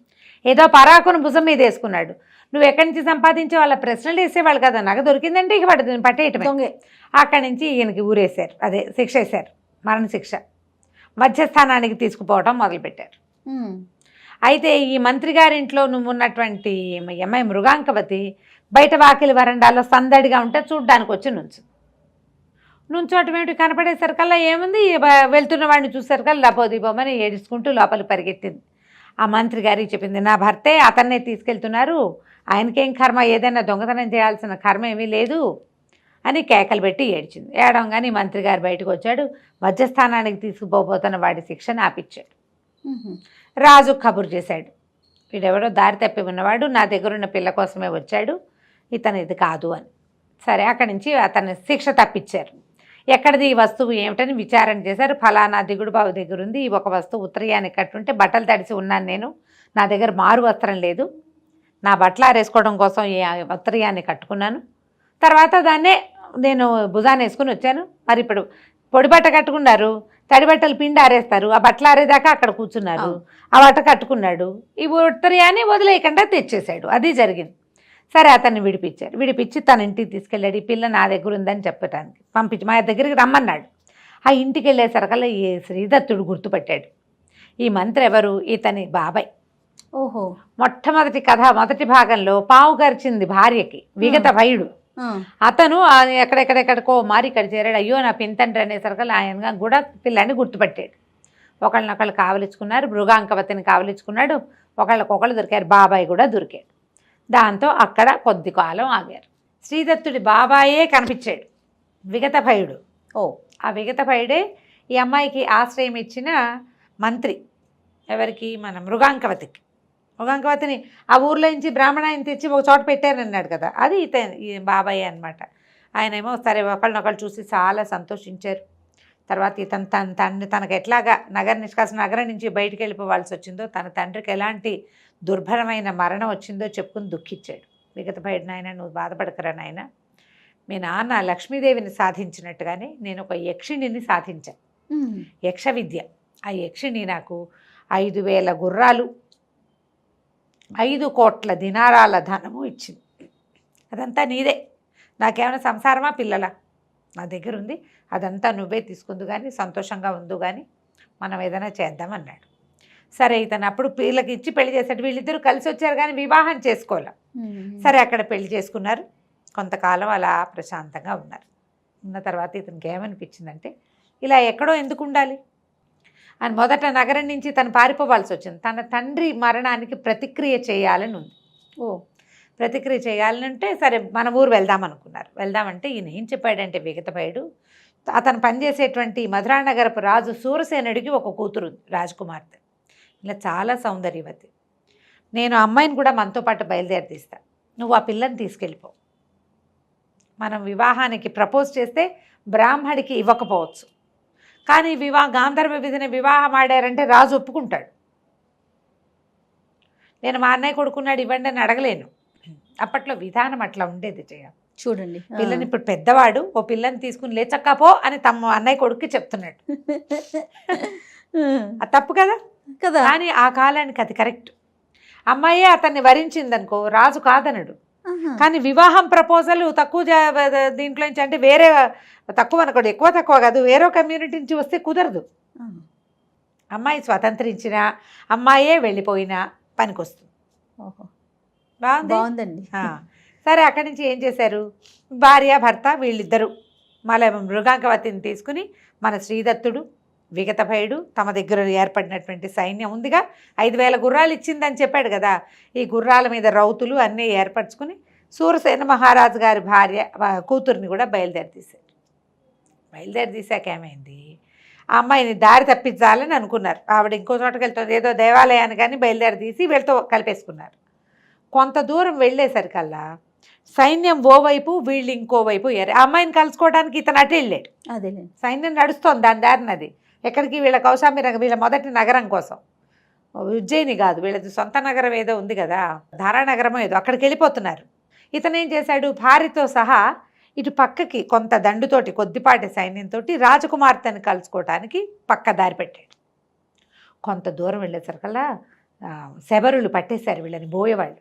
ఏదో పరాకును భుజం మీద వేసుకున్నాడు. నువ్వు ఎక్కడి నుంచి సంపాదించే వాళ్ళ ప్రశ్నలు వేసేవాళ్ళు కదా, నగ దొరికిందంటే ఇక వాడు పట్టేయటమే. దొంగే. అక్కడి నుంచి ఈయనకి ఊరేశారు, అదే శిక్ష వేశారు, మరణశిక్ష. మధ్యస్థానానికి తీసుకుపోవటం మొదలుపెట్టారు. అయితే ఈ మంత్రి గారింట్లో నువ్వు ఉన్నటువంటి అమ్మాయి మృగాంకవతి బయట వాకిలి వరండాలో సందడిగా ఉంటే చూడ్డానికి వచ్చి నుంచోటం ఏమిటి, కనపడేసరికల్లా ఏముంది, వెళ్తున్న వాడిని చూసేసరికల్లా లపోదీపోమని ఏడుచుకుంటూ లోపలికి పరిగెత్తింది. ఆ మంత్రి గారికి చెప్పింది, నా భర్తే, అతన్నే తీసుకెళ్తున్నారు, ఆయనకేం కర్మ, ఏదైనా దొంగతనం చేయాల్సిన కర్మ ఏమీ లేదు అని కేకలు పెట్టి ఏడ్చింది. ఏడవగానే మంత్రి గారు బయటకు వచ్చాడు. మధ్యస్థానానికి తీసుకుపోతున్న వాడి శిక్షను ఆపిచ్చాడు. రాజు కబురు చేశాడు, వీడెవడో దారి తప్పి ఉన్నవాడు, నా దగ్గరున్న పిల్ల కోసమే వచ్చాడు, ఇతను ఇది కాదు అని. సరే అక్కడి నుంచి అతన్ని శిక్ష తప్పించారు. ఎక్కడిది ఈ వస్తువు ఏమిటని విచారణ చేశారు. ఫలానా దిగుడు బావి దగ్గర ఉంది, ఈ ఒక వస్తువు ఉత్తరీయానికి కట్టుంటే బట్టలు తడిసి ఉన్నాను నేను, నా దగ్గర మారు వస్త్రం లేదు, నా బట్టలు ఆరేసుకోవడం కోసం ఈ ఉత్తరీయాన్ని కట్టుకున్నాను, తర్వాత దాన్నే నేను భుజాన్ని వేసుకుని వచ్చాను. మరి ఇప్పుడు పొడి బట్ట కట్టుకున్నారు, తడి బట్టలు పిండి ఆరేస్తారు, ఆ బట్టలు ఆరేదాకా అక్కడ కూర్చున్నారు, ఆ బట్ట కట్టుకున్నాడు, ఈ ఉత్తరీయాన్ని వదిలేయకుండా తెచ్చేశాడు. అది జరిగింది. సరే అతన్ని విడిపించి తన ఇంటికి తీసుకెళ్ళాడు. ఈ పిల్ల నా దగ్గర ఉందని చెప్పడానికి పంపించి మా దగ్గరికి రమ్మన్నాడు. ఆ ఇంటికి వెళ్ళేసరికల్లా ఈ శ్రీదత్తుడు గుర్తుపట్టాడు. ఈ మంత్రి ఎవరు, ఇతని బాబాయ్. ఓహో. మొట్టమొదటి కథ మొదటి భాగంలో పావు గరిచింది భార్యకి విగత భయుడు. అతను ఎక్కడెక్కడెక్కడికో మారి ఇక్కడ చేరాడు. అయ్యో నా పింతండ్రి అనేసరికల్లా ఆయన కూడా పిల్లాన్ని గుర్తుపట్టాడు. ఒకళ్ళనొకళ్ళు కావలించుకున్నారు, మృగాంకవతిని కావలించుకున్నాడు, ఒకళ్ళకొకళ్ళు దొరికారు, బాబాయ్ కూడా దొరికాడు. దాంతో అక్కడ కొద్ది కాలం ఆగారు. శ్రీదత్తుడి బాబాయే కనిపించాడు, విగత భయుడు. ఆ విగత భయుడే ఈ అమ్మాయికి ఆశ్రయం ఇచ్చిన మంత్రి. ఎవరికి, మన మృగాంకవతికి. మృగాంకవతిని ఆ ఊర్లో నుంచి బ్రాహ్మణాయని తెచ్చి ఒక చోట పెట్టారన్నాడు కదా, అది ఈ బాబాయ్ అనమాట. ఆయనేమో సరే ఒకళ్ళనొకళ్ళు చూసి చాలా సంతోషించారు. తర్వాత ఇతను తనకు ఎట్లాగా నగరం నుంచి బయటికి వెళ్ళిపోవాల్సి వచ్చిందో, తన తండ్రికి ఎలాంటి దుర్భరమైన మరణం వచ్చిందో చెప్పుకుని దుఃఖించాడు. విగత భయుడు, నాయన నువ్వు బాధపడకరా నాయన, మీ నాన్న లక్ష్మీదేవిని సాధించినట్టుగానే నేను ఒక యక్షిణిని సాధించాను, యక్ష విద్య. ఆ యక్షిణి నాకు 5,000 గుర్రాలు 5 కోట్ల దినారాల ధనము ఇచ్చింది. అదంతా నీదే, నాకేమైనా సంసారమా పిల్లల, నా దగ్గర ఉంది, అదంతా నువ్వే తీసుకుందు కానీ, సంతోషంగా ఉందు కానీ, మనం ఏదైనా చేద్దామన్నాడు. సరే ఇతను అప్పుడు పిల్లకి ఇచ్చి పెళ్లి చేశాడు. వీళ్ళిద్దరూ కలిసి వచ్చారు కానీ వివాహం చేసుకోవాలి. సరే అక్కడ పెళ్లి చేసుకున్నారు. కొంతకాలం అలా ప్రశాంతంగా ఉన్నారు. ఉన్న తర్వాత ఇతనికి ఏమనిపించిందంటే, ఇలా ఎక్కడో ఎందుకు ఉండాలి, అని మొదట నగరం నుంచి తను పారిపోవాల్సి వచ్చింది. తన తండ్రి మరణానికి ప్రతిక్రియ చేయాలని ఉంది. ఓ ప్రతిక్రియ చేయాలంటే సరే మన ఊరు వెళ్దాం అనుకున్నారు. వెళ్దామంటే ఈయన ఏం చెప్పాడంటే విగతభయుడు, అతను పనిచేసేటువంటి మధురానగరపు రాజు సూరసేనుడికి ఒక కూతురు రాజకుమార్తె, ఇలా చాలా సౌందర్యవతి. నేను అమ్మాయిని కూడా మనతో పాటు బయలుదేరి తీస్తా, నువ్వు ఆ పిల్లని తీసుకెళ్ళిపో. మనం వివాహానికి ప్రపోజ్ చేస్తే బ్రాహ్మడికి ఇవ్వకపోవచ్చు, కానీ గాంధర్వ విధిని వివాహం ఆడారంటే రాజు ఒప్పుకుంటాడు. నేను మా అన్నయ్య కొడుకున్నాడు ఇవ్వండి అని అడగలేను. అప్పట్లో విధానం అట్లా ఉండేది. చూడండి పిల్లని ఇప్పుడు పెద్దవాడు ఓ పిల్లని తీసుకుని లేచక్కపో అని తమ అన్నయ్య కొడుక్కి చెప్తున్నాడు. అది తప్పు కదా కదా. కానీ ఆ కాలానికి అది కరెక్ట్. అమ్మాయే అతన్ని వరించిందనుకో రాజు కాదనడు. కానీ వివాహం ప్రపోజల్ తక్కువ దీంట్లో నుంచి అంటే వేరే తక్కువ అనుకోండి, ఎక్కువ తక్కువ కాదు, వేరే కమ్యూనిటీ నుంచి వస్తే కుదరదు. అమ్మాయి స్వతంత్రించిన అమ్మాయే వెళ్ళిపోయినా పనికొస్తుంది. బాగుందండి. సరే అక్కడి నుంచి ఏం చేశారు, భార్య భర్త వీళ్ళిద్దరూ మళ్ళీ మృగాంకవతిని తీసుకుని మన శ్రీదత్తుడు విగతభయుడు తమ దగ్గర ఏర్పడినటువంటి సైన్యం ఉందిగా, 5,000 గుర్రాలు ఇచ్చిందని చెప్పాడు కదా, ఈ గుర్రాల మీద రౌతులు అన్నీ ఏర్పరచుకుని సూరసేన మహారాజు గారి కూతుర్ని కూడా బయలుదేరి తీశాక ఏమైంది, ఆ అమ్మాయిని దారి తప్పించాలని అనుకున్నారు. ఆవిడ ఇంకో చోటకి వెళ్తుంది, ఏదో దేవాలయాన్ని కానీ బయలుదేరి తీసి వీళ్ళతో కలిపేసుకున్నారు. కొంత దూరం వెళ్ళేసరికల్లా సైన్యం ఓవైపు వీళ్ళు ఇంకోవైపు ఆ అమ్మాయిని కలుసుకోవడానికి ఇతను అటు వెళ్ళాడు. అదే సైన్యం నడుస్తోంది దాని దారినది ఎక్కడికి, వీళ్ళ కౌశాంబి వీళ్ళ మొదటి నగరం కోసం, ఉజ్జయిని కాదు వీళ్ళది సొంత నగరం ఏదో ఉంది కదా, ధారానగరమో ఏదో, అక్కడికి వెళ్ళిపోతున్నారు. ఇతను ఏం చేశాడు, భార్యతో సహా ఇటు పక్కకి కొంత దండుతోటి కొద్దిపాటి సైన్యంతో రాజకుమార్తెను కలుసుకోవటానికి పక్క దారి పెట్టాడు. కొంత దూరం వెళ్ళేసరికల్లా శబరులు పట్టేశారు వీళ్ళని, బోయేవాళ్ళు,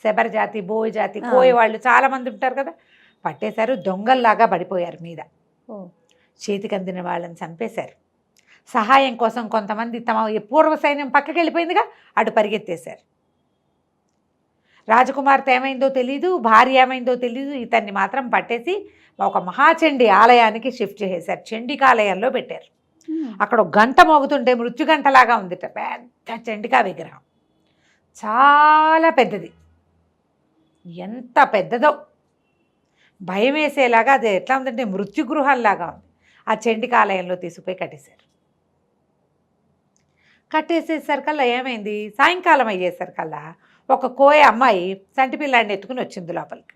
శబర జాతి బోయ జాతి కోయేవాళ్ళు చాలామంది ఉంటారు కదా, పట్టేశారు. దొంగల్లాగా పడిపోయారు మీద, చేతికి అందిన వాళ్ళని చంపేశారు. సహాయం కోసం కొంతమంది తమ పూర్వ సైన్యం పక్కకి వెళ్ళిపోయిందిగా అటు పరిగెత్తేశారు. రాజకుమార్తె ఏమైందో తెలీదు, భార్య ఏమైందో తెలీదు, ఇతన్ని మాత్రం పట్టేసి ఒక మహాచండి ఆలయానికి షిఫ్ట్ చేసేశారు. చండికాలయంలో పెట్టారు. అక్కడ ఒక గంట మోగుతుంటే మృత్యు గంటలాగా ఉంది, పెద్ద చండికా విగ్రహం, చాలా పెద్దది, ఎంత పెద్దదో భయం వేసేలాగా, అది ఎట్లా ఉందంటే మృత్యుగృహంలాగా ఉంది. ఆ చండికాలయంలో తీసుకుపోయి కట్టేసేసరికల్లా ఏమైంది, సాయంకాలం అయ్యేసరికల్లా ఒక కోయ అమ్మాయి సంటి పిల్లాడిని ఎత్తుకుని వచ్చింది లోపలికి.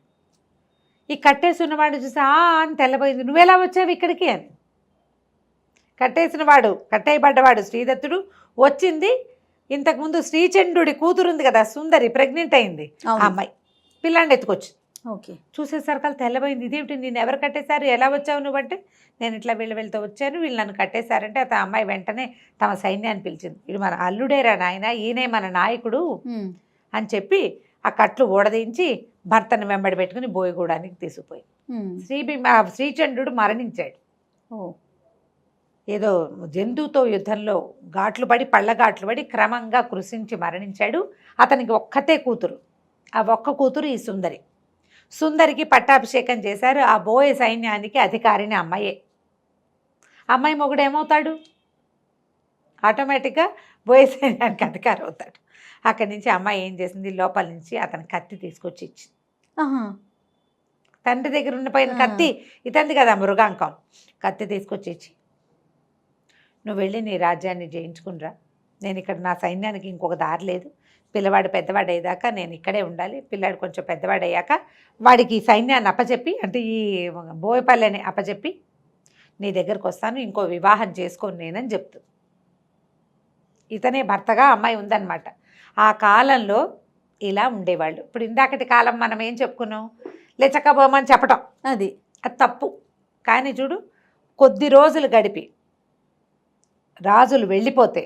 ఈ కట్టేసి ఉన్నవాడిని చూసి అని తెల్లబోయింది, నువ్వెలా వచ్చావు ఇక్కడికి అని. కట్టేయబడ్డవాడు శ్రీదత్తుడు వచ్చింది. ఇంతకుముందు శ్రీచంద్రుడి కూతురు ఉంది కదా సుందరి, ప్రెగ్నెంట్ అయింది ఆ అమ్మాయి, పిల్లాడిని ఎత్తుకొచ్చింది. ఓకే, చూసేసరికల్లా తెల్లబోయింది, ఇదేమిటి నేను ఎవరు కట్టేశారు, ఎలా వచ్చావు నువ్వంటే, నేను ఇట్లా వెళ్తూ వచ్చాను, వీళ్ళు నన్ను కట్టేశారంటే ఆ అమ్మాయి వెంటనే తమ సైన్యాన్ని పిలిచింది. ఇది మన అల్లుడేరా నాయన, ఈయనే మన నాయకుడు అని చెప్పి ఆ కట్లు ఊడదీంచి భర్తను వెంబడి పెట్టుకుని బోయగూడానికి తీసుకుపోయి శ్రీచంద్రుడు మరణించాడు. ఏదో జంతువుతో యుద్ధంలో పళ్ళగాట్లు పడి క్రమంగా కృషించి మరణించాడు. అతనికి ఒక్కతే కూతురు, ఆ ఒక్క కూతురు ఈ సుందరికి పట్టాభిషేకం చేశారు. ఆ బోయ సైన్యానికి అధికారిని అమ్మాయే. అమ్మాయి మొగుడు ఏమవుతాడు, ఆటోమేటిక్గా బోయ సైన్యానికి అధికారి అవుతాడు. అక్కడి నుంచి అమ్మాయి ఏం చేసింది, లోపల నుంచి అతని కత్తి తీసుకొచ్చి ఇచ్చింది. తండ్రి దగ్గర ఉండిపోయిన కత్తి ఇతంది కదా మృగాంకం, కత్తి తీసుకొచ్చి ఇచ్చి, నువ్వు వెళ్ళి నీ రాజ్యాన్ని జయించుకునిరా, నేను ఇక్కడ నా సైన్యానికి ఇంకొక దారి లేదు, పిల్లవాడు పెద్దవాడు అయ్యేదాకా నేను ఇక్కడే ఉండాలి, పిల్లాడు కొంచెం పెద్దవాడు అయ్యాక వాడికి ఈ సైన్యాన్ని అప్పచెప్పి, అంటే ఈ బోయపల్లెని అప్పచెప్పి నీ దగ్గరకు వస్తాను, ఇంకో వివాహం చేసుకోను నేనని చెప్తుంది. ఇతనే భర్తగా అమ్మాయి ఉందన్నమాట. ఆ కాలంలో ఇలా ఉండేవాళ్ళు. ఇప్పుడు ఇందాకటి కాలం మనం ఏం చెప్పుకున్నాం, లేచకపోమని చెప్పటం, అది తప్పు. కానీ చూడు, కొద్ది రోజులు గడిపి రాజులు వెళ్ళిపోతే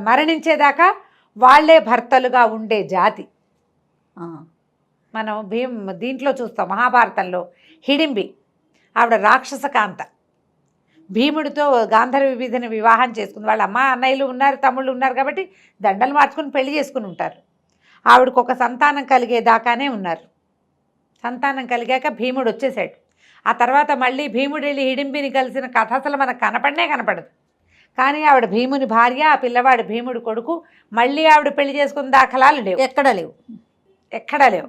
మరణించేదాకా వాళ్లే భర్తలుగా ఉండే జాతి. మనం దీంట్లో చూస్తాం, మహాభారతంలో హిడింబి, ఆవిడ రాక్షస కాంత, భీముడితో గాంధర్వ విధిని వివాహం చేసుకుంది. వాళ్ళ అమ్మ అన్నయ్యలు ఉన్నారు, తమ్ముళ్ళు ఉన్నారు కాబట్టి దండలు మార్చుకుని పెళ్లి చేసుకుని ఉంటారు. ఆవిడకు ఒక సంతానం కలిగేదాకానే ఉన్నారు. సంతానం కలిగాక భీముడు వచ్చేసాడు. ఆ తర్వాత మళ్ళీ భీముడు వెళ్ళి హిడింబిని కలిసిన కథ అసలు మనకు కనపడదు. కానీ ఆవిడ భీముని భార్య, ఆ పిల్లవాడు భీముడి కొడుకు. మళ్ళీ ఆవిడ పెళ్లి చేసుకున్న దాఖలాలు లేవు, ఎక్కడా లేవు. ఎక్కడా లేవు.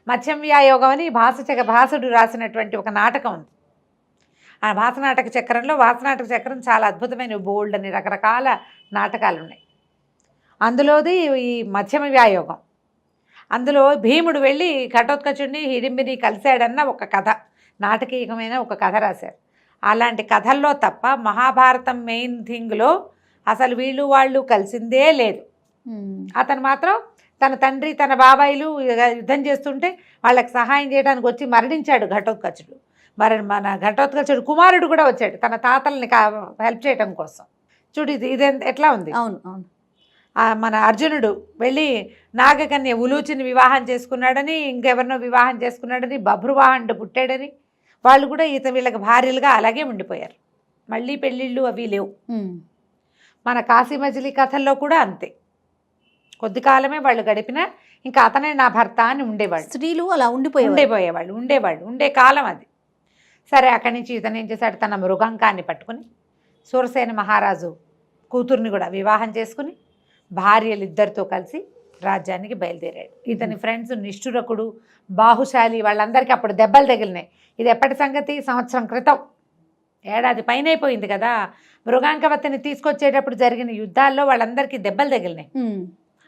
మత్స్యవ్యాయోగం అని భాసుడు రాసినటువంటి ఒక నాటకం ఉంది. ఆ భాసనాటక చక్రంలో, భాసనాటక చక్రం చాలా అద్భుతమైన బోల్డ్ అని రకరకాల నాటకాలు ఉన్నాయి. అందులోది ఈ మధ్యమ వ్యాయోగం. అందులో భీముడు వెళ్ళి ఘటోత్కచుడిని హిడింబిని కలిశాడన్న ఒక కథ, నాటకీయమైన ఒక కథ రాశారు. అలాంటి కథల్లో తప్ప మహాభారతం మెయిన్ థింగ్లో అసలు వీళ్ళు వాళ్ళు కలిసిందే లేదు. అతను మాత్రం తన తండ్రి తన బాబాయిలు యుద్ధం చేస్తుంటే వాళ్ళకి సహాయం చేయడానికి వచ్చి మరణించాడు ఘటోత్కచుడు. మన ఘటోత్కచుడు కుమారుడు కూడా వచ్చాడు తన తాతల్ని హెల్ప్ చేయడం కోసం. చూడు ఇది ఎట్లా ఉంది. అవును అవును. మన అర్జునుడు వెళ్ళి నాగకన్య ఉలూచిని వివాహం చేసుకున్నాడని, ఇంకెవరినో వివాహం చేసుకున్నాడని, బభ్రువాహనుడు పుట్టాడని, వాళ్ళు కూడా వీళ్ళకి భార్యలుగా అలాగే ఉండిపోయారు. మళ్ళీ పెళ్ళిళ్ళు అవి లేవు. మన కాశీ మజిలీ కథల్లో కూడా అంతే. కొద్ది కాలమే వాళ్ళు గడిపినా ఇంకా అతనే నా భర్త అని ఉండేవాళ్ళు. స్త్రీలు అలా ఉండేవాళ్ళు ఉండే కాలం అది. సరే, అక్కడి నుంచి ఇతను ఏం చేశాడు, తన మృగంకాన్ని పట్టుకుని సూరసేన మహారాజు కూతుర్ని కూడా వివాహం చేసుకుని భార్యలిద్దరితో కలిసి రాజ్యానికి బయలుదేరాడు. ఇతని ఫ్రెండ్స్ నిష్ఠురకుడు, బాహుశాలి వాళ్ళందరికీ అప్పుడు దెబ్బలు తగిలినాయి. ఇది ఎప్పటి సంగతి? సంవత్సరం క్రితం, ఏడాది పైన అయిపోయింది కదా. మృగాంకవతిని తీసుకొచ్చేటప్పుడు జరిగిన యుద్ధాల్లో వాళ్ళందరికీ దెబ్బలు తగిలినాయి.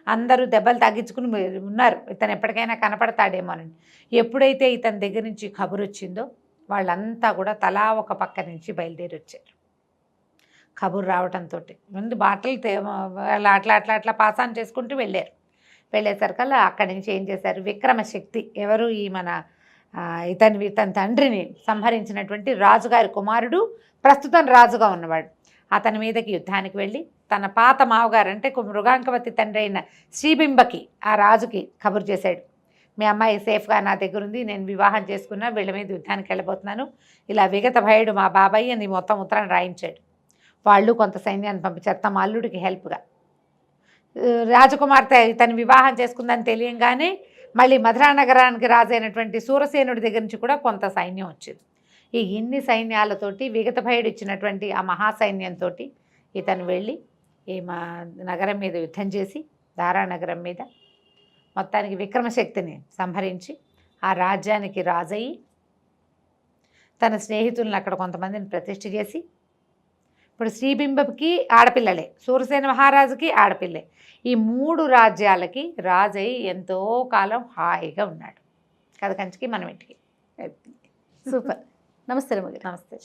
అందరూ దెబ్బలు తగ్గించుకుని ఉన్నారు, ఇతను ఎప్పటికైనా కనపడతాడేమోనని. ఎప్పుడైతే ఇతని దగ్గర నుంచి కబురు వచ్చిందో వాళ్ళంతా కూడా తలా ఒక పక్క నుంచి బయలుదేరి వచ్చారు. కబురు రావడంతో ముందు బాటలు అట్లా పాసాన్ చేసుకుంటూ వెళ్ళేసరికల్లా అక్కడి నుంచి ఏం చేశారు, విక్రమశక్తి ఎవరు, ఈ మన ఇతని తండ్రిని సంహరించినటువంటి రాజుగారి కుమారుడు, ప్రస్తుతం రాజుగా ఉన్నవాడు, అతని మీదకి యుద్ధానికి వెళ్ళి తన పాత మావగారు అంటే మృగాంకవతి తండ్రి అయిన శ్రీబింబకి, ఆ రాజుకి కబురు చేశాడు. మీ అమ్మాయి సేఫ్గా నా దగ్గర ఉంది, నేను వివాహం చేసుకున్నా, వీళ్ళ మీద యుద్ధానికి వెళ్ళబోతున్నాను, ఇలా విగత భయుడు మా బాబాయ్ అని మొత్తం ఉత్తరాన్ని రాయించాడు. వాళ్ళు కొంత సైన్యాన్ని పంపించారు తమ అల్లుడికి హెల్ప్గా. రాజకుమార్తె ఇతను వివాహం చేసుకుందని తెలియంగానే మళ్ళీ మధురా నగరానికి రాజైనటువంటి సూరసేనుడి దగ్గర నుంచి కూడా కొంత సైన్యం వచ్చింది. ఈ ఇన్ని సైన్యాలతోటి విగత భయుడు ఇచ్చినటువంటి ఆ మహాసైన్యంతో ఇతను వెళ్ళి ఈ మా నగరం మీద యుద్ధం చేసి, దారానగరం మీద మొత్తానికి విక్రమశక్తిని సంహరించి ఆ రాజ్యానికి రాజయ్యి తన స్నేహితులను అక్కడ కొంతమందిని ప్రతిష్ఠ చేసి, ఇప్పుడు శ్రీబింబకి ఆడపిల్లలే, సూరసేన మహారాజుకి ఆడపిల్లే, ఈ 3 రాజ్యాలకి రాజయ్యి ఎంతో కాలం హాయిగా ఉన్నాడు. కథ కంచికి మనం ఇంటికి. సూపర్. నమస్తే రమగారు. నమస్తే.